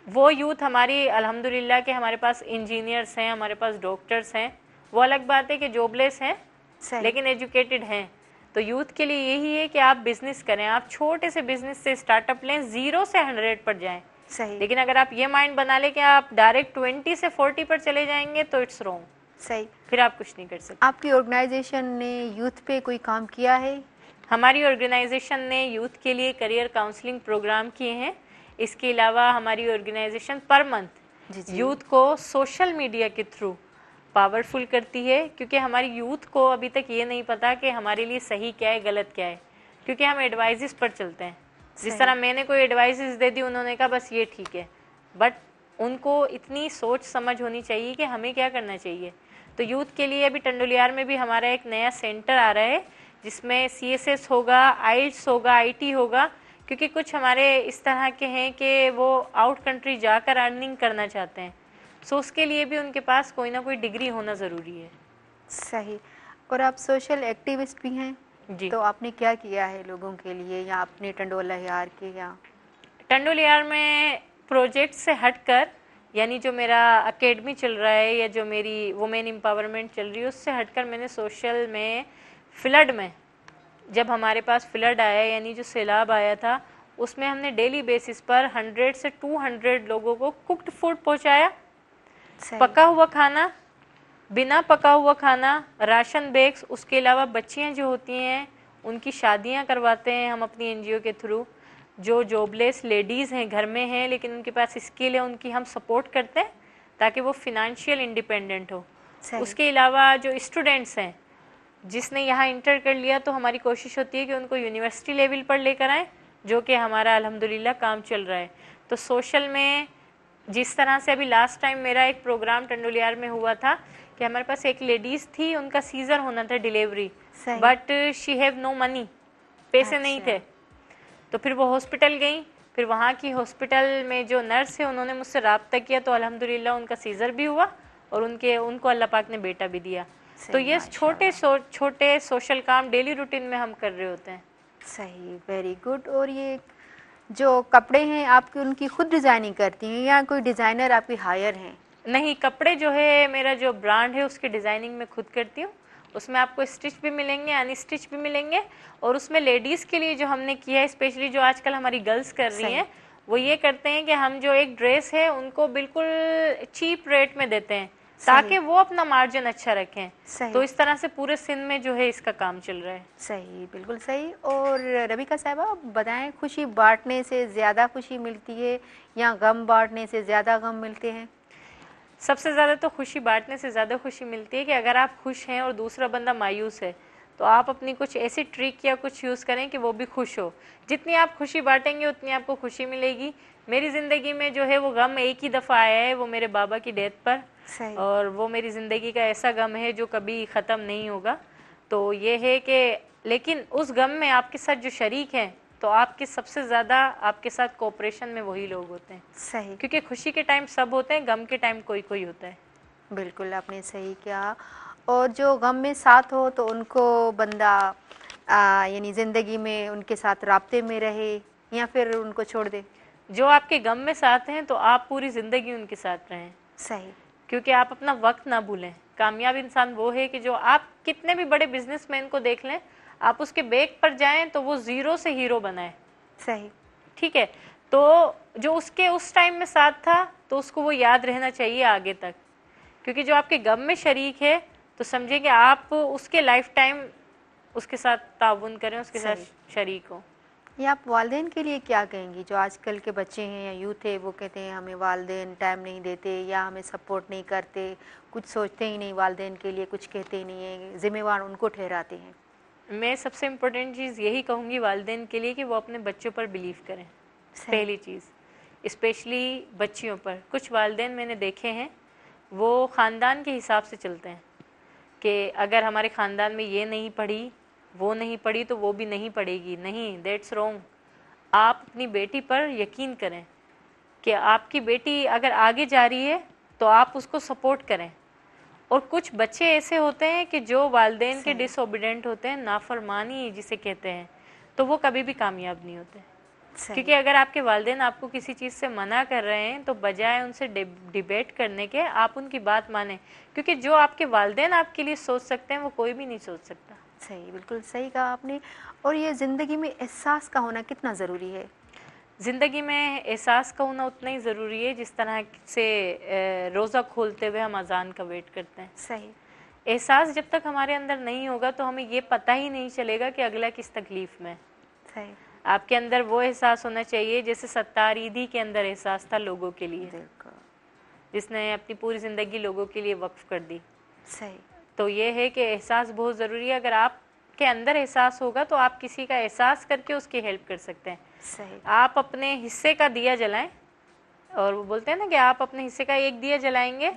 वो यूथ हमारी, अल्हम्दुलिल्लाह के हमारे पास इंजीनियर्स हैं, हमारे पास डॉक्टर्स हैं। वो अलग बात है कि जॉबलेस हैं
सही।
लेकिन एजुकेटेड हैं। तो यूथ के लिए यही है कि आप बिजनेस करें, आप छोटे से बिजनेस से स्टार्टअप लें, 0 से 100 पर जाएं।
सही।
लेकिन अगर आप ये माइंड बना ले कि आप डायरेक्ट 20 से 40 पर चले जाएंगे तो इट्स रॉन्ग,
सही।
फिर आप कुछ नहीं कर सकते।
आपकी ऑर्गेनाइजेशन ने यूथ पे कोई काम किया है?
हमारी ऑर्गेनाइजेशन ने यूथ के लिए करियर काउंसलिंग प्रोग्राम किए हैं। इसके अलावा हमारी ऑर्गेनाइजेशन पर
जी
मंथ
जी।
यूथ को सोशल मीडिया के थ्रू पावरफुल करती है, क्योंकि हमारी यूथ को अभी तक ये नहीं पता कि हमारे लिए सही क्या है, गलत क्या है, क्योंकि हम एडवाइजेस पर चलते हैं। जिस
सही।
तरह मैंने कोई एडवाइजेस दे दी, उन्होंने कहा बस ये ठीक है, बट उनको इतनी सोच समझ होनी चाहिए कि हमें क्या करना चाहिए। तो यूथ के लिए अभी टंडोलियार में भी हमारा एक नया सेंटर आ रहा है, जिसमें CSS होगा, आइल्स होगा, IT होगा, क्योंकि कुछ हमारे इस तरह के हैं कि वो आउट कंट्री जाकर अर्निंग करना चाहते हैं। सो उसके लिए भी उनके पास कोई ना कोई डिग्री होना ज़रूरी है।
सही। और आप सोशल एक्टिविस्ट भी हैं,
जी।
तो आपने क्या किया है लोगों के लिए, या अपने टंडोलाहियार के? या
टंडोलियार में प्रोजेक्ट से हटकर, यानी जो मेरा अकेडमी चल रहा है या जो मेरी वुमेन एम्पावरमेंट चल रही है, उससे हटकर मैंने सोशल में फ्लड में, जब हमारे पास फ्लड आया यानी जो सैलाब आया था, उसमें हमने डेली बेसिस पर 100 से 200 लोगों को कुक्ड फूड पहुंचाया।
सही।
पका हुआ खाना, बिना पका हुआ खाना, राशन बैग्स। उसके अलावा बच्चियां जो होती हैं उनकी शादियां करवाते हैं हम अपनी NGO के थ्रू। जो जॉबलेस लेडीज़ हैं, घर में हैं लेकिन उनके पास स्किल है, उनकी हम सपोर्ट करते हैं ताकि वो फिनेंशियल इंडिपेंडेंट हो।
सही।
उसके अलावा जो स्टूडेंट्स हैं, जिसने यहाँ इंटर कर लिया, तो हमारी कोशिश होती है कि उनको यूनिवर्सिटी लेवल पर लेकर आएँ, जो कि हमारा अल्हम्दुलिल्लाह काम चल रहा है। तो सोशल में जिस तरह से अभी लास्ट टाइम मेरा एक प्रोग्राम टंडोलियार में हुआ था कि हमारे पास एक लेडीज़ थी, उनका सीज़र होना था, डिलीवरी,
सही।
But she have no money, पैसे नहीं
अच्छा।
थे। तो फिर वो हॉस्पिटल गई, फिर वहाँ की हॉस्पिटल में जो नर्स है उन्होंने मुझसे रब्ता किया, तो अल्हम्दुलिल्लाह उनका सीज़र भी हुआ और उनको अल्लाह पाक ने बेटा भी दिया। तो ये छोटे सोशल काम डेली रूटीन में हम कर रहे होते हैं।
सही, वेरी गुड। और ये जो कपड़े हैं आपकी, उनकी खुद डिज़ाइनिंग करती हैं या कोई डिज़ाइनर आपकी हायर हैं?
नहीं, कपड़े जो है मेरा जो ब्रांड है उसकी डिज़ाइनिंग मैं खुद करती हूँ। उसमें आपको स्टिच भी मिलेंगे, अनस्टिच भी मिलेंगे। और उसमें लेडीज़ के लिए जो हमने किया है, स्पेशली जो आजकल हमारी गर्ल्स कर रही हैं, वो ये करते हैं कि हम जो एक ड्रेस है उनको बिल्कुल चीप रेट में देते हैं ताकि वो अपना मार्जिन अच्छा रखें।
सही।
तो इस तरह से पूरे सिंध में जो है इसका काम चल रहा है।
सही, बिल्कुल सही। और रबीका साहिबा, आप बताएं, खुशी बांटने से ज़्यादा खुशी मिलती है या गम बांटने से ज़्यादा गम मिलते हैं?
सबसे ज़्यादा तो खुशी बांटने से ज़्यादा खुशी मिलती है कि अगर आप खुश हैं और दूसरा बंदा मायूस है, तो आप अपनी कुछ ऐसी ट्रिक या कुछ यूज़ करें कि वो भी खुश हो। जितनी आप खुशी बांटेंगे उतनी आपको खुशी मिलेगी। मेरी ज़िंदगी में जो है वो गम एक ही दफ़ा आया है, वो मेरे बाबा की डेथ पर।
सही।
और वो मेरी ज़िंदगी का ऐसा गम है जो कभी ख़त्म नहीं होगा। तो ये है कि लेकिन उस गम में आपके साथ जो शरीक हैं, तो आपके सबसे ज़्यादा आपके साथ कोऑपरेशन में वही लोग होते हैं।
सही।
क्योंकि खुशी के टाइम सब होते हैं, गम के टाइम कोई कोई होता है।
बिल्कुल, आपने सही कहा। और जो गम में साथ हो तो उनको बंदा यानी ज़िंदगी में उनके साथ राब्ते में रहे या फिर उनको छोड़ दे?
जो आपके गम में साथ हैं तो आप पूरी ज़िंदगी उनके साथ रहें।
सही।
क्योंकि आप अपना वक्त ना भूलें। कामयाब इंसान वो है कि जो आप कितने भी बड़े बिजनेसमैन को देख लें, आप उसके बैक पर जाएं तो वो 0 से हीरो बनाए।
सही।
ठीक है, तो जो उसके उस टाइम में साथ था तो उसको वो याद रहना चाहिए आगे तक। क्योंकि जो आपके गम में शरीक है तो समझें कि आप उसके लाइफ टाइम उसके साथ ताउन करें, उसके साथ शरीक हो।
ये आप वालिदैन के लिए क्या कहेंगी? जो आजकल के बच्चे हैं या यूथ है, वो कहते हैं हमें वालिदैन टाइम नहीं देते या हमें सपोर्ट नहीं करते, कुछ सोचते ही नहीं वालिदैन के लिए, कुछ कहते ही नहीं है, जिम्मेवार उनको ठहराते हैं।
मैं सबसे इम्पोर्टेंट चीज़ यही कहूँगी वालिदैन के लिए कि वो अपने बच्चों पर बिलीव करें। पहली चीज़, स्पेशली बच्चियों पर। कुछ वालिदैन मैंने देखे हैं वो ख़ानदान के हिसाब से चलते हैं कि अगर हमारे ख़ानदान में ये नहीं पढ़ी, वो नहीं पढ़ी, तो वो भी नहीं पढ़ेगी। नहीं, दैट्स रॉन्ग। आप अपनी बेटी पर यकीन करें कि आपकी बेटी अगर आगे जा रही है तो आप उसको सपोर्ट करें। और कुछ बच्चे ऐसे होते हैं कि जो वालिदैन के डिसओबीडेंट होते हैं, नाफरमानी जिसे कहते हैं, तो वो कभी भी कामयाब नहीं होते। क्योंकि अगर आपके वालिदैन आपको किसी चीज़ से मना कर रहे हैं तो बजाय उनसे डिबेट करने के आप उनकी बात माने, क्योंकि जो आपके वालिदैन आपके लिए सोच सकते हैं वो कोई भी नहीं सोच सकता।
सही, बिल्कुल सही कहा आपने। और ये ज़िंदगी में एहसास का होना कितना ज़रूरी है?
ज़िंदगी में एहसास का होना उतना ही ज़रूरी है जिस तरह से रोज़ा खोलते हुए हम अजान का वेट करते हैं।
सही।
एहसास जब तक हमारे अंदर नहीं होगा तो हमें ये पता ही नहीं चलेगा कि अगला किस तकलीफ़ में।
सही।
आपके अंदर वो एहसास होना चाहिए जैसे सत्तार ईदी के अंदर एहसास था लोगों के लिए, जिसने अपनी पूरी ज़िंदगी लोगों के लिए वक्फ कर दी।
सही।
तो ये है कि एहसास बहुत ज़रूरी है। अगर आपके अंदर एहसास होगा तो आप किसी का एहसास करके उसकी हेल्प कर सकते हैं।
सही।
आप अपने हिस्से का दिया जलाएं, और वो बोलते हैं ना कि आप अपने हिस्से का एक दिया जलाएंगे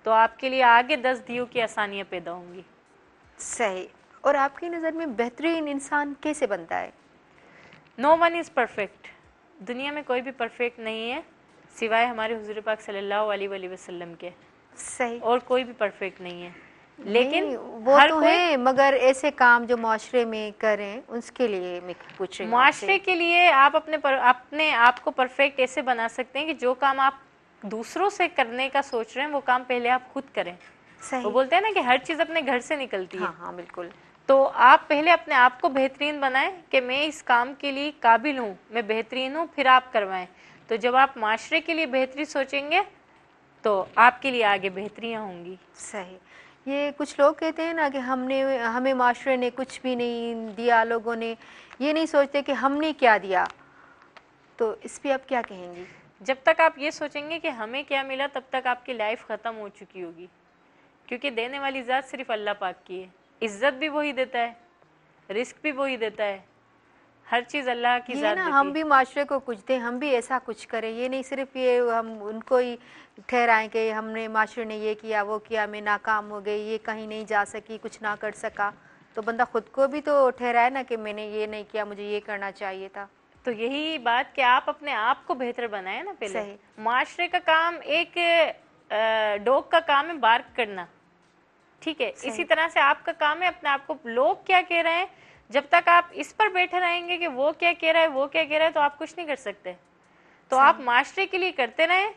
तो आपके लिए आगे 10 दियों की आसानियाँ पैदा होंगी।
सही। और आपकी नज़र में बेहतरीन इंसान कैसे बनता है?
No one is perfect. दुनिया में कोई भी परफेक्ट नहीं है सिवाय हमारे हुजूर पाक सल्लल्लाहु अलैहि वसल्लम के।
सही।
और कोई भी परफेक्ट नहीं है, लेकिन
वो
हर
तो
कोई
है, मगर ऐसे काम जो माशरे में करें उसके लिए मैं पूछ रही हूँ।
माशरे के लिए आप अपने आप को परफेक्ट ऐसे बना सकते हैं कि जो काम आप दूसरों से करने का सोच रहे हैं वो काम पहले आप खुद करें।
सही।
वो बोलते हैं ना कि हर चीज़ अपने घर से निकलती है।
हाँ हाँ, बिल्कुल।
तो आप पहले अपने आप को बेहतरीन बनाएं कि मैं इस काम के लिए काबिल हूँ, मैं बेहतरीन हूँ, फिर आप करवाएं। तो जब आप माशरे के लिए बेहतरी सोचेंगे तो आपके लिए आगे बेहतरियाँ होंगी।
सही। ये कुछ लोग कहते हैं ना कि हमें माशरे ने कुछ भी नहीं दिया, लोगों ने ये नहीं सोचते कि हमने क्या दिया। तो इस पर आप क्या कहेंगी?
जब तक आप ये सोचेंगे कि हमें क्या मिला तब तक आपकी लाइफ ख़त्म हो चुकी होगी, क्योंकि देने वाली ज़ात सिर्फ अल्लाह पाक की है। इज़्ज़त भी वही देता है, रिस्क भी वही देता है, हर चीज़ अल्लाह की ज़ात देती है।
हम भी माशरे को कुछ दें, हम भी ऐसा कुछ करें। ये नहीं सिर्फ ये हम उनको ही ठहराएं कि हमने माशरे ने ये किया वो किया, मैं नाकाम हो गई, ये कहीं नहीं जा सकी, कुछ ना कर सका। तो बंदा खुद को भी तो ठहराए ना कि मैंने ये नहीं किया, मुझे ये करना चाहिए था।
तो यही बात कि आप अपने आप को बेहतर बनाएं ना पहले। माशरे का काम एक डॉग का काम है बार्क करना, ठीक है। इसी तरह से आपका काम है अपने आप को, लोग क्या कह रहे हैं, जब तक आप इस पर बैठे रहेंगे कि वो क्या कह रहा है वो क्या कह रहा है तो आप कुछ नहीं कर सकते। तो आप माशरे के लिए करते रहें,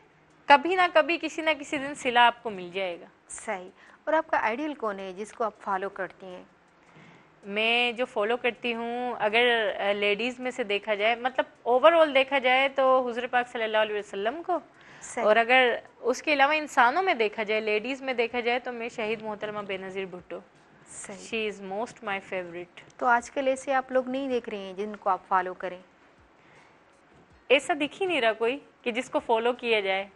कभी ना कभी किसी ना किसी दिन सिला आपको मिल जाएगा।
सही। और आपका आइडियल कौन है जिसको आप फॉलो करती हैं?
मैं जो फॉलो करती हूँ, अगर लेडीज़ में से देखा जाए, मतलब ओवरऑल देखा जाए तो हुज़ूर पाक सल्लल्लाहु अलैहि वसल्लम को, और अगर उसके अलावा इंसानों में देखा जाए, लेडीज़ में देखा जाए तो मैं शहीद मोहतरमा Benazir Bhutto, she is most my favourite.
तो आजकल ऐसे आप लोग नहीं देख रहे हैं जिनको आप फॉलो करें?
ऐसा दिख ही नहीं रहा कोई कि जिसको फॉलो किया जाए,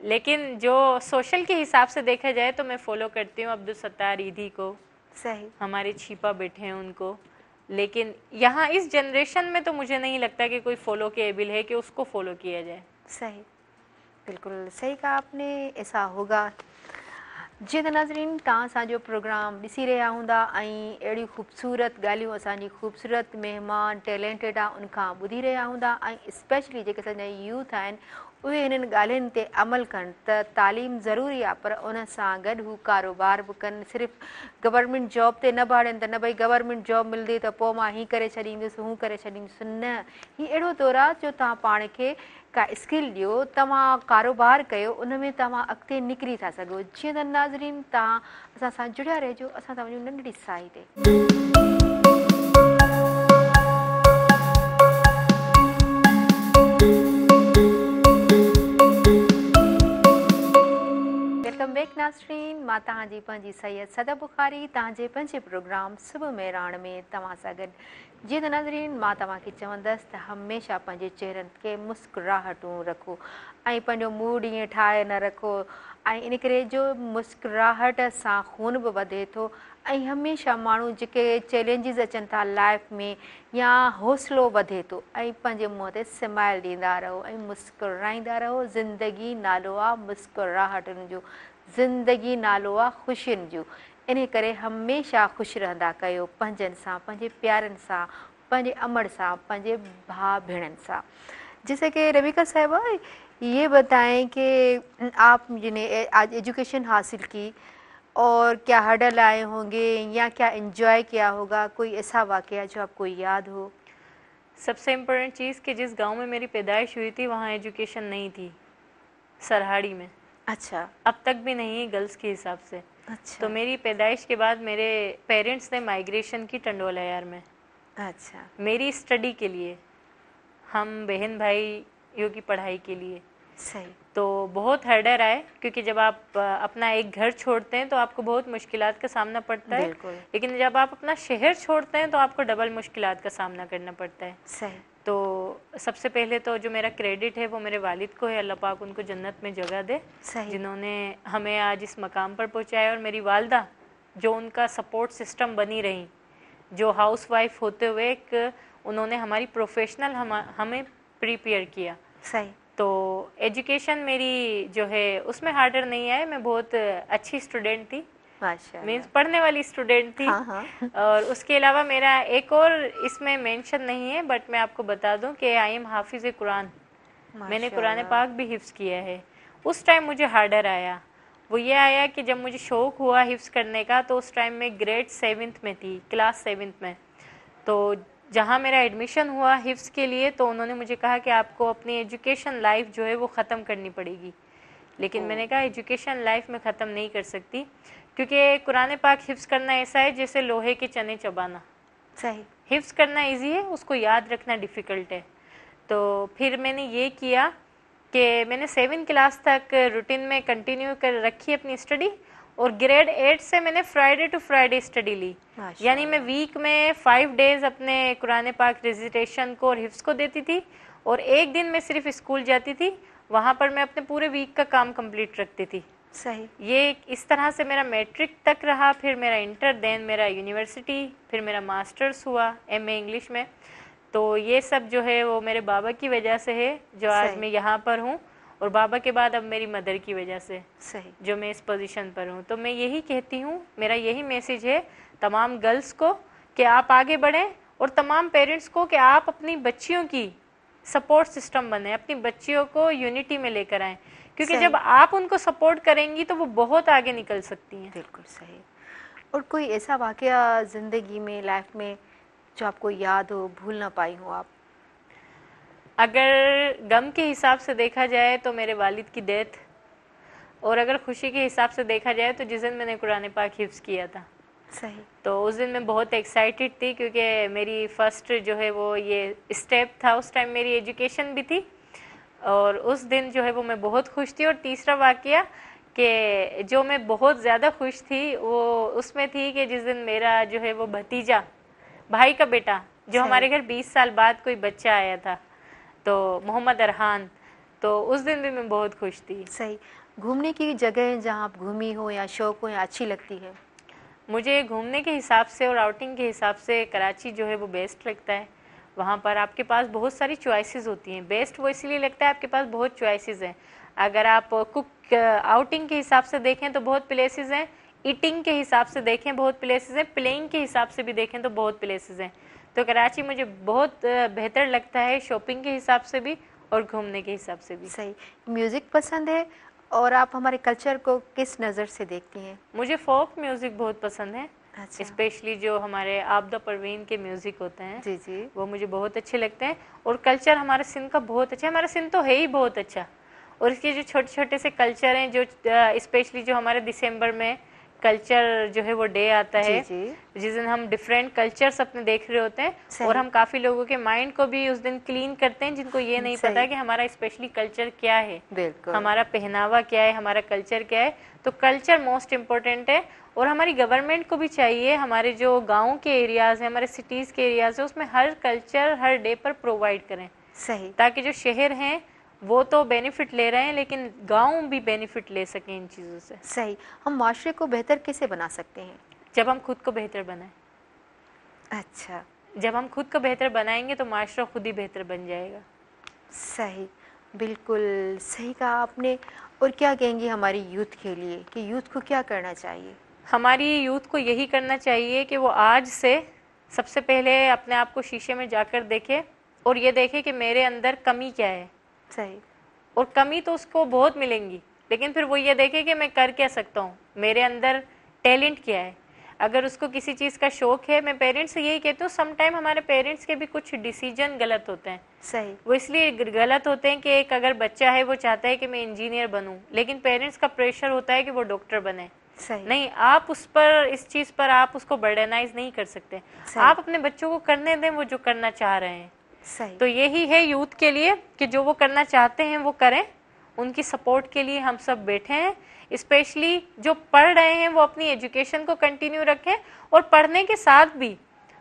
लेकिन जो सोशल के हिसाब से देखा जाए तो मैं फॉलो करती हूँ अब्दुल सत्तार ईदी को।
सही।
हमारे छिपा बैठे हैं उनको, लेकिन यहाँ इस जनरेशन में तो मुझे नहीं लगता कि कोई फॉलो के एबिल है कि उसको फॉलो किया जाए।
सही, बिल्कुल सही कहा आपने, ऐसा होगा। जी त नाज़रीन, तव्हां असांजो प्रोग्राम ॾिसी रहिया हूंदा ऐं अहिड़ियूं ख़ूबसूरत ॻाल्हियूं असांजी ख़ूबसूरत महिमान टैलेंटेड आहे उनखां ॿुधी रहिया हूंदा ऐं स्पेशली जेके असांजा यूथ आहिनि उहे हिननि ॻाल्हियुनि ते अमल कनि त तालीम ज़रूरी आहे, पर उन सां गॾु हू कारोबार बि कनि। सिर्फ़ु गवर्नमेंट जॉब ते न भाड़नि त न भई गवर्नमेंट जॉब मिलंदी त पोइ मां हीअं करे छॾींदुसि हूअं करे छॾींदुसि, न, हीअ अहिड़ो दौरु आहे जो तव्हां पाण खे का स्किल ॾियो, तव्हां कारोबार कयो, उन में तव्हां अॻिते निकिरी था सघो। जीअं त नाज़रीन तव्हां असां सां जुड़िया रहिजो असां तव्हांजो नंढड़ी साई ते। वेलकम बैक नाज़रीन, मां तव्हांजी पंहिंजी सैयद सदा बुखारी तव्हांजे पंहिंजे प्रोग्राम सुबुह मेहराण में तव्हां सां गॾु। जीअं त नाज़रीन मां तव्हांखे चवंदसि त हमेशह पंहिंजे चहिरनि खे मुस्कुराहटूं रखो ऐं पंहिंजो मूड ईअं ठाहे न रखो, ऐं इन करे जो मुस्कुराहट सां खून बि वधे थो ऐं हमेशह माण्हू जेके चैलेंजिस अचनि था लाइफ में या हौसलो वधे थो ऐं पंहिंजे मुंहं ते स्माइल ॾींदा रहो ऐं मुस्कुराईंदा रहो। ज़िंदगी नालो आहे मुस्कुराहटुनि जो, ज़िंदगी नालो आहे ख़ुशियुनि जो। इन करे हमेशह ख़ुशि रहंदा कयो पंहिंजनि सां, पंहिंजे प्यारनि सां, पंहिंजे अमड़ सां, पंहिंजे भाउ भेणनि सां। जैसे कि रबिका साहिबा ये बताएं कि आपने आज एजुकेशन हासिल की और क्या हर्डल आए होंगे या क्या एंजॉय किया होगा, कोई ऐसा वाकया जो आपको याद हो?
सबसे इम्पोर्टेंट चीज़ कि जिस गांव में मेरी पैदाइश हुई थी वहाँ एजुकेशन नहीं थी, सरहाड़ी में।
अच्छा
अब तक भी नहीं है गर्ल्स के हिसाब से।
अच्छा।
तो मेरी पैदाइश के बाद मेरे पेरेंट्स ने माइग्रेशन की टंडोलायार में
अच्छा
मेरी स्टडी के लिए, हम बहन भाइयों की पढ़ाई के लिए।
सही।
तो बहुत हर्डर आए, क्योंकि जब आप अपना एक घर छोड़ते हैं तो आपको बहुत मुश्किलात का सामना पड़ता है,
बिल्कुल
लेकिन जब आप अपना शहर छोड़ते हैं तो आपको डबल मुश्किलात का सामना करना पड़ता है।
सही।
तो सबसे पहले तो जो मेरा क्रेडिट है वो मेरे वालिद को है, अल्लाह पाक उनको जन्नत में जगह दे,
सही।
जिन्होंने हमें आज इस मकाम पर पहुंचाया। और मेरी वालदा जो उनका सपोर्ट सिस्टम बनी रही, जो हाउस वाइफ होते हुए एक उन्होंने हमारी प्रोफेशनल हमें प्रिपेयर किया।
सही।
तो एजुकेशन मेरी जो है उसमें हार्डर नहीं है, मैं बहुत अच्छी स्टूडेंट थी,
माशाल्लाह।
मीन्स पढ़ने वाली स्टूडेंट थी।
हाँ हाँ।
और उसके अलावा मेरा एक और इसमें मेंशन नहीं है, बट मैं आपको बता दूं कि आई एम हाफिज़ कुरान। मैंने कुरान पाक भी हिफ्ज़ किया है। उस टाइम मुझे हार्डर आया, वो ये आया कि जब मुझे शौक़ हुआ हिफ्ज़ करने का, तो उस टाइम मैं ग्रेड 7th में थी, क्लास 7th में। तो जहाँ मेरा एडमिशन हुआ हिफ्ज़ के लिए, तो उन्होंने मुझे कहा कि आपको अपनी एजुकेशन लाइफ जो है वो ख़त्म करनी पड़ेगी। लेकिन मैंने कहा एजुकेशन लाइफ में ख़त्म नहीं कर सकती, क्योंकि कुरान पाक हिफ्ज़ करना ऐसा है जैसे लोहे के चने चबाना।
सही।
हिफ्ज़ करना इजी है, उसको याद रखना डिफ़िकल्ट है। तो फिर मैंने ये किया कि मैंने 7 क्लास तक रूटीन में कंटिन्यू कर रखी अपनी स्टडी, और ग्रेड 8 से मैंने फ्राइडे टू फ्राइडे स्टडी ली। यानी मैं वीक में 5 डेज अपने कुरान पाक रेजिटेशन को और हिफ्ज़ को देती थी, और एक दिन मैं सिर्फ स्कूल जाती थी, वहाँ पर मैं अपने पूरे वीक का काम कंप्लीट रखती थी।
सही।
ये इस तरह से मेरा मैट्रिक तक रहा, फिर मेरा इंटर, देन मेरा यूनिवर्सिटी, फिर मेरा मास्टर्स हुआ एमए इंग्लिश में। तो ये सब जो है वो मेरे बाबा की वजह से है, जो आज मैं यहाँ पर हूँ, और बाबा के बाद अब मेरी मदर की वजह से
सही।
जो मैं इस पोजीशन पर हूँ। तो मैं यही कहती हूँ, मेरा यही मैसेज है तमाम गर्ल्स को कि आप आगे बढ़ें, और तमाम पेरेंट्स को कि आप अपनी बच्चियों की सपोर्ट सिस्टम बने, अपनी बच्चियों को यूनिटी में लेकर आएँ, क्योंकि जब आप उनको सपोर्ट करेंगी तो वो बहुत आगे निकल सकती हैं।
बिल्कुल सही। और कोई ऐसा वाकया ज़िंदगी में, लाइफ में जो आपको याद हो, भूल ना पाई हो आप?
अगर गम के हिसाब से देखा जाए तो मेरे वालिद की डेथ, और अगर खुशी के हिसाब से देखा जाए तो जिस दिन मैंने कुरान पाक हिफ्ज़ किया था।
सही।
तो उस दिन मैं बहुत एक्साइटेड थी, क्योंकि मेरी फर्स्ट जो है वो ये स्टेप था, उस टाइम मेरी एजुकेशन भी थी, और उस दिन जो है वो मैं बहुत खुश थी। और तीसरा वाकया कि जो मैं बहुत ज़्यादा खुश थी वो उसमें थी कि जिस दिन मेरा जो है वो भतीजा, भाई का बेटा, जो हमारे घर 20 साल बाद कोई बच्चा आया था, तो मोहम्मद अरहान, तो उस दिन भी मैं बहुत खुश थी।
सही। घूमने की जगह जहाँ आप घूमी हो या शौक हो या अच्छी लगती है?
मुझे घूमने के हिसाब से और आउटिंग के हिसाब से कराची जो है वो बेस्ट लगता है। वहाँ पर आपके पास बहुत सारी चॉइसेस होती हैं। बेस्ट वो इसलिए लगता है आपके पास बहुत चॉइसेस हैं। अगर आप कुक आउटिंग के हिसाब से देखें तो बहुत प्लेसेस हैं, ईटिंग के हिसाब से देखें बहुत प्लेसेस हैं, प्लेइंग के हिसाब से भी देखें तो बहुत प्लेसेस हैं। तो कराची मुझे बहुत बेहतर लगता है शॉपिंग के हिसाब से भी और घूमने के हिसाब से भी।
सही। म्यूज़िक पसंद है, और आप हमारे कल्चर को किस नज़र से देखती हैं?
मुझे फोक म्यूज़िक बहुत पसंद है।
अच्छा।
स्पेशली जो हमारे आबदा परवीन के म्यूज़िक होते हैं,
जी जी,
वो मुझे बहुत अच्छे लगते हैं। और कल्चर हमारे सिंध का बहुत अच्छा है, हमारा सिंध तो है ही बहुत अच्छा। और इसके जो छोटे छोटे से कल्चर हैं, जो स्पेशली जो हमारे दिसंबर में कल्चर जो है वो डे आता है, जिस दिन हम डिफरेंट कल्चर्स अपने देख रहे होते हैं, और हम काफ़ी लोगों के माइंड को भी उस दिन क्लीन करते हैं, जिनको ये नहीं पता कि हमारा स्पेशली कल्चर क्या है, हमारा पहनावा क्या है, हमारा कल्चर क्या है। तो कल्चर मोस्ट इम्पोर्टेंट है, और हमारी गवर्नमेंट को भी चाहिए हमारे जो गाँव के एरियाज़ हैं, हमारे सिटीज़ के एरियाज़ हैं, उसमें हर कल्चर हर डे पर प्रोवाइड करें।
सही।
ताकि जो शहर हैं वो तो बेनिफिट ले रहे हैं, लेकिन गांव भी बेनिफिट ले सकें इन चीज़ों से।
सही। हम माशरे को बेहतर कैसे बना सकते हैं?
जब हम खुद को बेहतर बनाएं।
अच्छा।
जब हम खुद को बेहतर बनाएंगे तो माशरा खुद ही बेहतर बन जाएगा।
सही, बिल्कुल सही कहा आपने। और क्या कहेंगी हमारी यूथ के लिए कि यूथ को क्या करना चाहिए?
हमारी यूथ को यही करना चाहिए कि वो आज से सबसे पहले अपने आप को शीशे में जाकर देखे और ये देखे कि मेरे अंदर कमी क्या है।
सही।
और कमी तो उसको बहुत मिलेंगी, लेकिन फिर वो ये देखे कि मैं कर क्या सकता हूँ, मेरे अंदर टैलेंट क्या है। अगर उसको किसी चीज़ का शौक है, मैं पेरेंट्स से यही कहती हूँ, सम टाइम हमारे पेरेंट्स के भी कुछ डिसीजन गलत होते हैं।
सही।
वो इसलिए गलत होते हैं कि एक अगर बच्चा है वो चाहता है कि मैं इंजीनियर बनूं, लेकिन पेरेंट्स का प्रेशर होता है कि वो डॉक्टर बने।
सही।
नहीं, आप उस पर, इस चीज़ पर आप उसको बर्डनाइज नहीं कर सकते। आप अपने बच्चों को करने दें वो जो करना चाह रहे हैं।
सही।
तो यही है यूथ के लिए कि जो वो करना चाहते हैं वो करें, उनकी सपोर्ट के लिए हम सब बैठे हैं। स्पेशली जो पढ़ रहे हैं वो अपनी एजुकेशन को कंटिन्यू रखें, और पढ़ने के साथ भी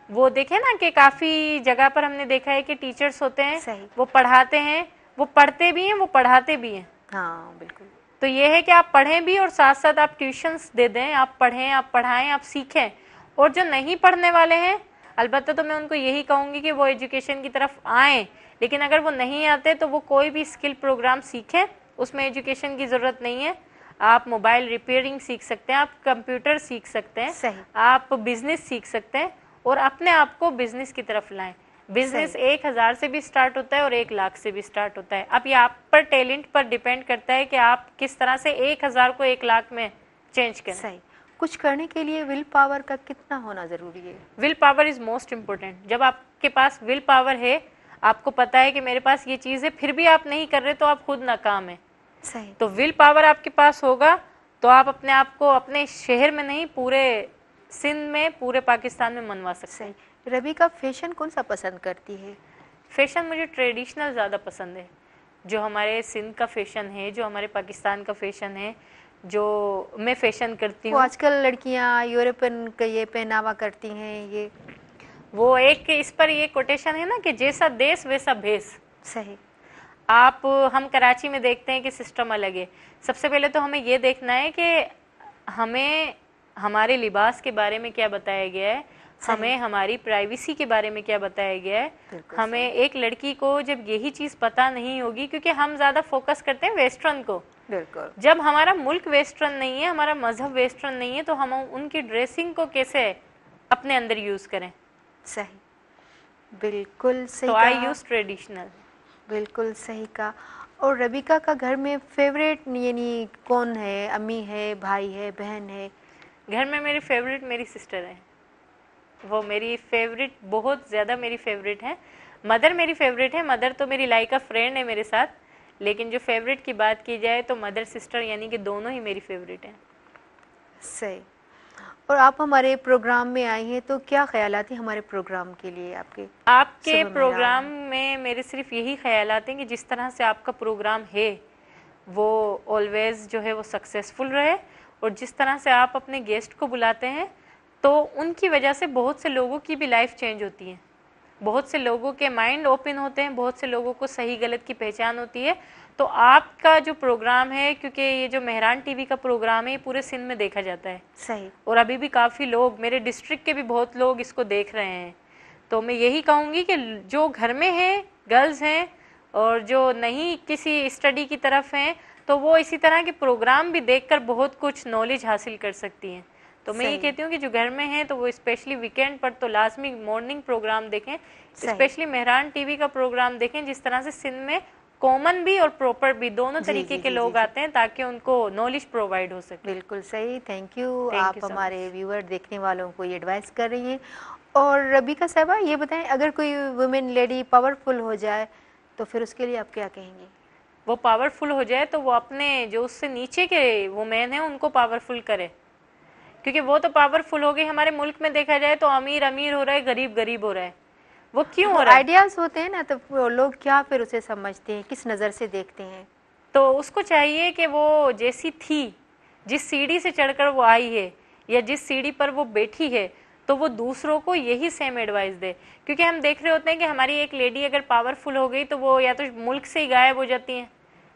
वो देखें ना कि काफ़ी जगह पर हमने देखा है कि टीचर्स होते हैं,
सही।
वो पढ़ाते हैं, वो पढ़ते भी हैं, वो पढ़ाते भी हैं।
हाँ बिल्कुल।
तो ये है कि आप पढ़ें भी और साथ साथ आप ट्यूशन्स दे दें, आप पढ़ें, आप पढ़ाएं, आप सीखें। और जो नहीं पढ़ने वाले हैं, अलबत्ता तो मैं उनको यही कहूँगी कि वो एजुकेशन की तरफ आएँ, लेकिन अगर वो नहीं आते तो वो कोई भी स्किल प्रोग्राम सीखें, उसमें एजुकेशन की ज़रूरत नहीं है। आप मोबाइल रिपेयरिंग सीख सकते हैं, आप कंप्यूटर सीख सकते हैं,
सही।
आप बिजनेस सीख सकते हैं, और अपने आप को बिजनेस की तरफ लाएं। बिजनेस 1000 से भी स्टार्ट होता है और 1 लाख से भी स्टार्ट होता है। अब ये आप पर, टैलेंट पर डिपेंड करता है कि आप किस तरह से 1000 को 1 लाख में चेंज करें।
सही। कुछ करने के लिए विल पावर का कितना होना जरूरी है?
Will power is most important. जब आपके पास विल पावर है, आपको पता है कि मेरे पास ये चीज़ है, फिर भी आप नहीं कर रहे तो आप खुद नाकाम है।
सही।
तो विल पावर आपके पास होगा तो आप अपने आप को अपने शहर में नहीं, पूरे सिंध में, पूरे पाकिस्तान में मनवा सकते हैं।
सही। रबी का फैशन कौन सा पसंद करती है?
फैशन मुझे ट्रेडिशनल ज़्यादा पसंद है। जो हमारे सिंध का फैशन है, जो हमारे पाकिस्तान का फैशन है, जो मैं फैशन करती
वो
हूँ।
आजकल लड़कियां यूरोपियन का ये पहनावा करती हैं, ये
वो एक इस पर ये कोटेशन है ना कि जैसा देश वैसा भेष।
सही।
आप, हम कराची में देखते हैं कि सिस्टम अलग है। सबसे पहले तो हमें ये देखना है कि हमें हमारे लिबास के बारे में क्या बताया गया है, हमें हमारी प्राइवेसी के बारे में क्या बताया गया है। हमें एक लड़की को जब यही चीज़ पता नहीं होगी, क्योंकि हम ज़्यादा फोकस करते हैं वेस्टर्न को।
बिल्कुल।
जब हमारा मुल्क वेस्टर्न नहीं है, हमारा मजहब वेस्टर्न नहीं है, तो हम उनकी ड्रेसिंग को कैसे अपने अंदर यूज़ करें।
सही। बिल्कुल सही
तो आई यूज़ ट्रेडिशनल।
बिल्कुल सही कहा। और रबीका का घर में फेवरेट यानी कौन है? अम्मी है, भाई है, बहन है?
घर में मेरी फेवरेट मेरी सिस्टर है। वो मेरी फेवरेट, बहुत ज़्यादा मेरी फेवरेट है। मदर मेरी फेवरेट है। मदर तो मेरी लाइक अ फ्रेंड है मेरे साथ, लेकिन जो फेवरेट की बात की जाए तो मदर सिस्टर यानी कि दोनों ही मेरी फेवरेट हैं।
सही। और आप हमारे प्रोग्राम में आई हैं तो क्या ख्यालात हैं हमारे प्रोग्राम के लिए आपके?
आपके प्रोग्राम में मेरे सिर्फ यही ख्यालात हैं कि जिस तरह से आपका प्रोग्राम है वो ऑलवेज जो है वो सक्सेसफुल रहे, और जिस तरह से आप अपने गेस्ट को बुलाते हैं तो उनकी वजह से बहुत से लोगों की भी लाइफ चेंज होती है, बहुत से लोगों के माइंड ओपन होते हैं, बहुत से लोगों को सही गलत की पहचान होती है। तो आपका जो प्रोग्राम है, क्योंकि ये जो मेहरान टीवी का प्रोग्राम है ये पूरे सिंध में देखा जाता है।
सही।
और अभी भी काफ़ी लोग, मेरे डिस्ट्रिक्ट के भी बहुत लोग इसको देख रहे हैं। तो मैं यही कहूँगी कि जो घर में हैं, गर्ल्स हैं, और जो नहीं किसी स्टडी की तरफ हैं, तो वो इसी तरह के प्रोग्राम भी देखकर बहुत कुछ नॉलेज हासिल कर सकती हैं। तो मैं ये कहती हूँ कि जो घर में हैं तो वो स्पेशली वीकेंड पर तो लाजमी मॉर्निंग प्रोग्राम देखें, स्पेशली मेहरान टीवी का प्रोग्राम देखें, जिस तरह से सिंध में कॉमन भी और प्रॉपर भी दोनों तरीके के लोग आते हैं ताकि उनको नॉलेज प्रोवाइड हो सके।
बिल्कुल सही। Thank you. आप हमारे व्यूअर देखने वालों को ये एडवाइस कर रही हैं। और रबीका साहबा ये बताएं, अगर कोई वुमेन लेडी पावरफुल हो जाए तो फिर उसके लिए आप क्या कहेंगी?
वो पावरफुल हो जाए तो वो अपने जो उससे नीचे के वुमेन हैं उनको पावरफुल करे, क्योंकि वो तो पावरफुल हो गई। हमारे मुल्क में देखा जाए तो अमीर अमीर हो रहा है, गरीब गरीब हो रहा है। वो क्यों हो रहा है?
आइडियाज होते हैं ना, तो लोग क्या फिर उसे समझते हैं, किस नज़र से देखते हैं?
तो उसको चाहिए कि वो जैसी थी, जिस सीढ़ी से चढ़कर वो आई है या जिस सीढ़ी पर वो बैठी है, तो वो दूसरों को यही सेम एडवाइस दे। क्योंकि हम देख रहे होते हैं कि हमारी एक लेडी अगर पावरफुल हो गई तो वो या तो मुल्क से ही गायब हो जाती हैं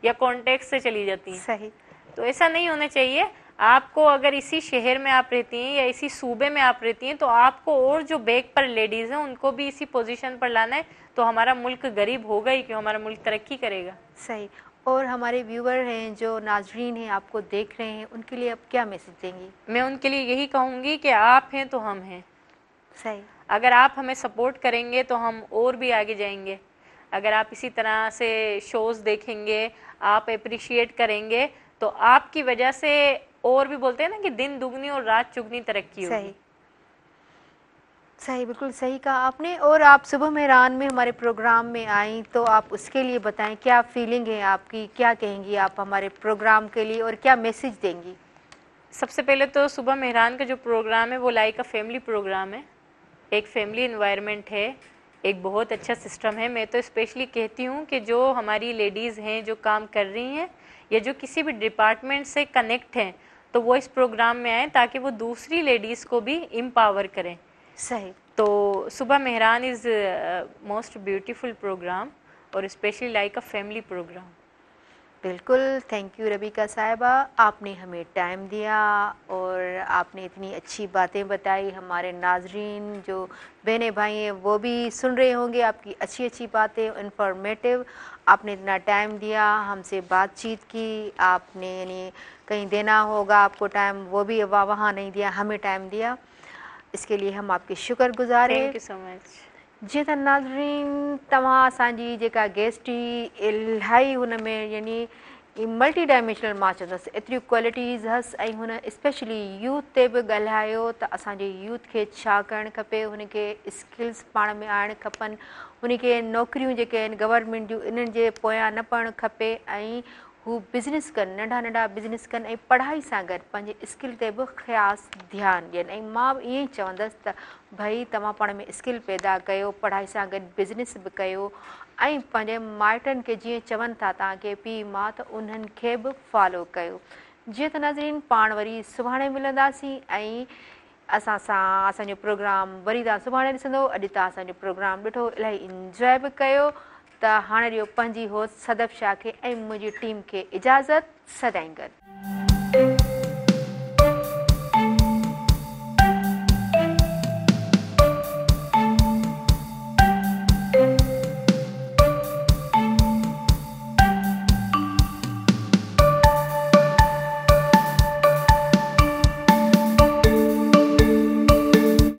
या कॉन्टेक्ट से चली जाती हैं।
सही।
तो ऐसा नहीं होना चाहिए। आपको अगर इसी शहर में आप रहती हैं या इसी सूबे में आप रहती हैं तो आपको और जो बैक पर लेडीज़ हैं उनको भी इसी पोजीशन पर लाना है, तो हमारा मुल्क गरीब होगा ही क्यों, हमारा मुल्क तरक्की करेगा।
सही। और हमारे व्यूअर हैं, जो नाजरीन हैं, आपको देख रहे हैं, उनके लिए आप क्या मैसेज देंगी?
मैं उनके लिए यही कहूँगी कि आप हैं तो हम हैं।
सही।
अगर आप हमें सपोर्ट करेंगे तो हम और भी आगे जाएंगे। अगर आप इसी तरह से शोज़ देखेंगे, आप अप्रिशिएट करेंगे, तो आपकी वजह से और भी बोलते हैं ना कि दिन दुगनी और रात चुगनी तरक्की होगी।
सही, बिल्कुल सही कहा आपने। और आप सुबह मेहरान में हमारे प्रोग्राम में आई, तो आप उसके लिए बताएं, क्या फीलिंग है आपकी, क्या कहेंगी आप हमारे प्रोग्राम के लिए और क्या मैसेज देंगी?
सबसे पहले तो सुबह मेहरान का जो प्रोग्राम है वो लाइक अ फैमिली प्रोग्राम है, एक फैमिली इन्वायरमेंट है, एक बहुत अच्छा सिस्टम है। मैं तो स्पेशली कहती हूँ कि जो हमारी लेडीज़ हैं जो काम कर रही हैं या जो किसी भी डिपार्टमेंट से कनेक्ट हैं, तो वो इस प्रोग्राम में आएँ ताकि वो दूसरी लेडीज़ को भी एम्पावर करें।
सही।
तो सुबह Mehran is most beautiful programme और specially like a family programme.
बिल्कुल, थैंक यू रबीका साहिबा, आपने हमें टाइम दिया और आपने इतनी अच्छी बातें बताई। हमारे नाजरीन जो बहनें भाई हैं वो भी सुन रहे होंगे आपकी अच्छी अच्छी बातें, इन्फॉर्मेटिव। आपने इतना टाइम दिया, हमसे बातचीत की, आपने यानी कहीं देना होगा आपको टाइम, वो भी वहाँ नहीं दिया, हमें टाइम दिया, इसके लिए हम आपके शुक्रगुजार हैं।
Thank you so much.
जी त नाज़रीन, तव्हां असांजी जेका गेस्ट हुई इलाही हुन में यानी मल्टी डायमेंशनल, मां चवंदसि एतिरियूं क्वालिटीज़ हसि, ऐं हुन स्पेशली यूथ ते बि ॻाल्हायो त असांजे यूथ खे छा करणु खपे, हुनखे स्किल्स पाण में आणणु खपनि, हुनखे नौकरियूं जेके आहिनि गवर्नमेंट जूं इन्हनि जे पोयां न पवणु खपे, ऐं हू बिज़नेस कनि, नंढा नंढा बिज़नेस कनि, ऐं पढ़ाई सां गॾु पंहिंजे स्किल ते बि ख़ासि ध्यानु ॾियनि। ऐं मां बि ईअं ई चवंदसि त भई तव्हां पाण में स्किल पैदा कयो, पढ़ाई सां गॾु बिज़नेस बि कयो, ऐं पंहिंजे माइटनि खे जीअं चवनि था तव्हांखे पीउ माउ, त उन्हनि खे बि फॉलो कयो। जीअं त नाज़रीन, पाण वरी सुभाणे मिलंदासीं, ऐं असां सां असांजो प्रोग्राम वरी तव्हां सुभाणे ॾिसंदो। अॼु तव्हां असांजो प्रोग्राम ॾिठो, इलाही इंजॉय बि कयो, त हाणे ॾियो पंहिंजी होस्ट सदफ शाह खे ऐं मुंहिंजी टीम खे इजाज़त। सदाईं गॾु।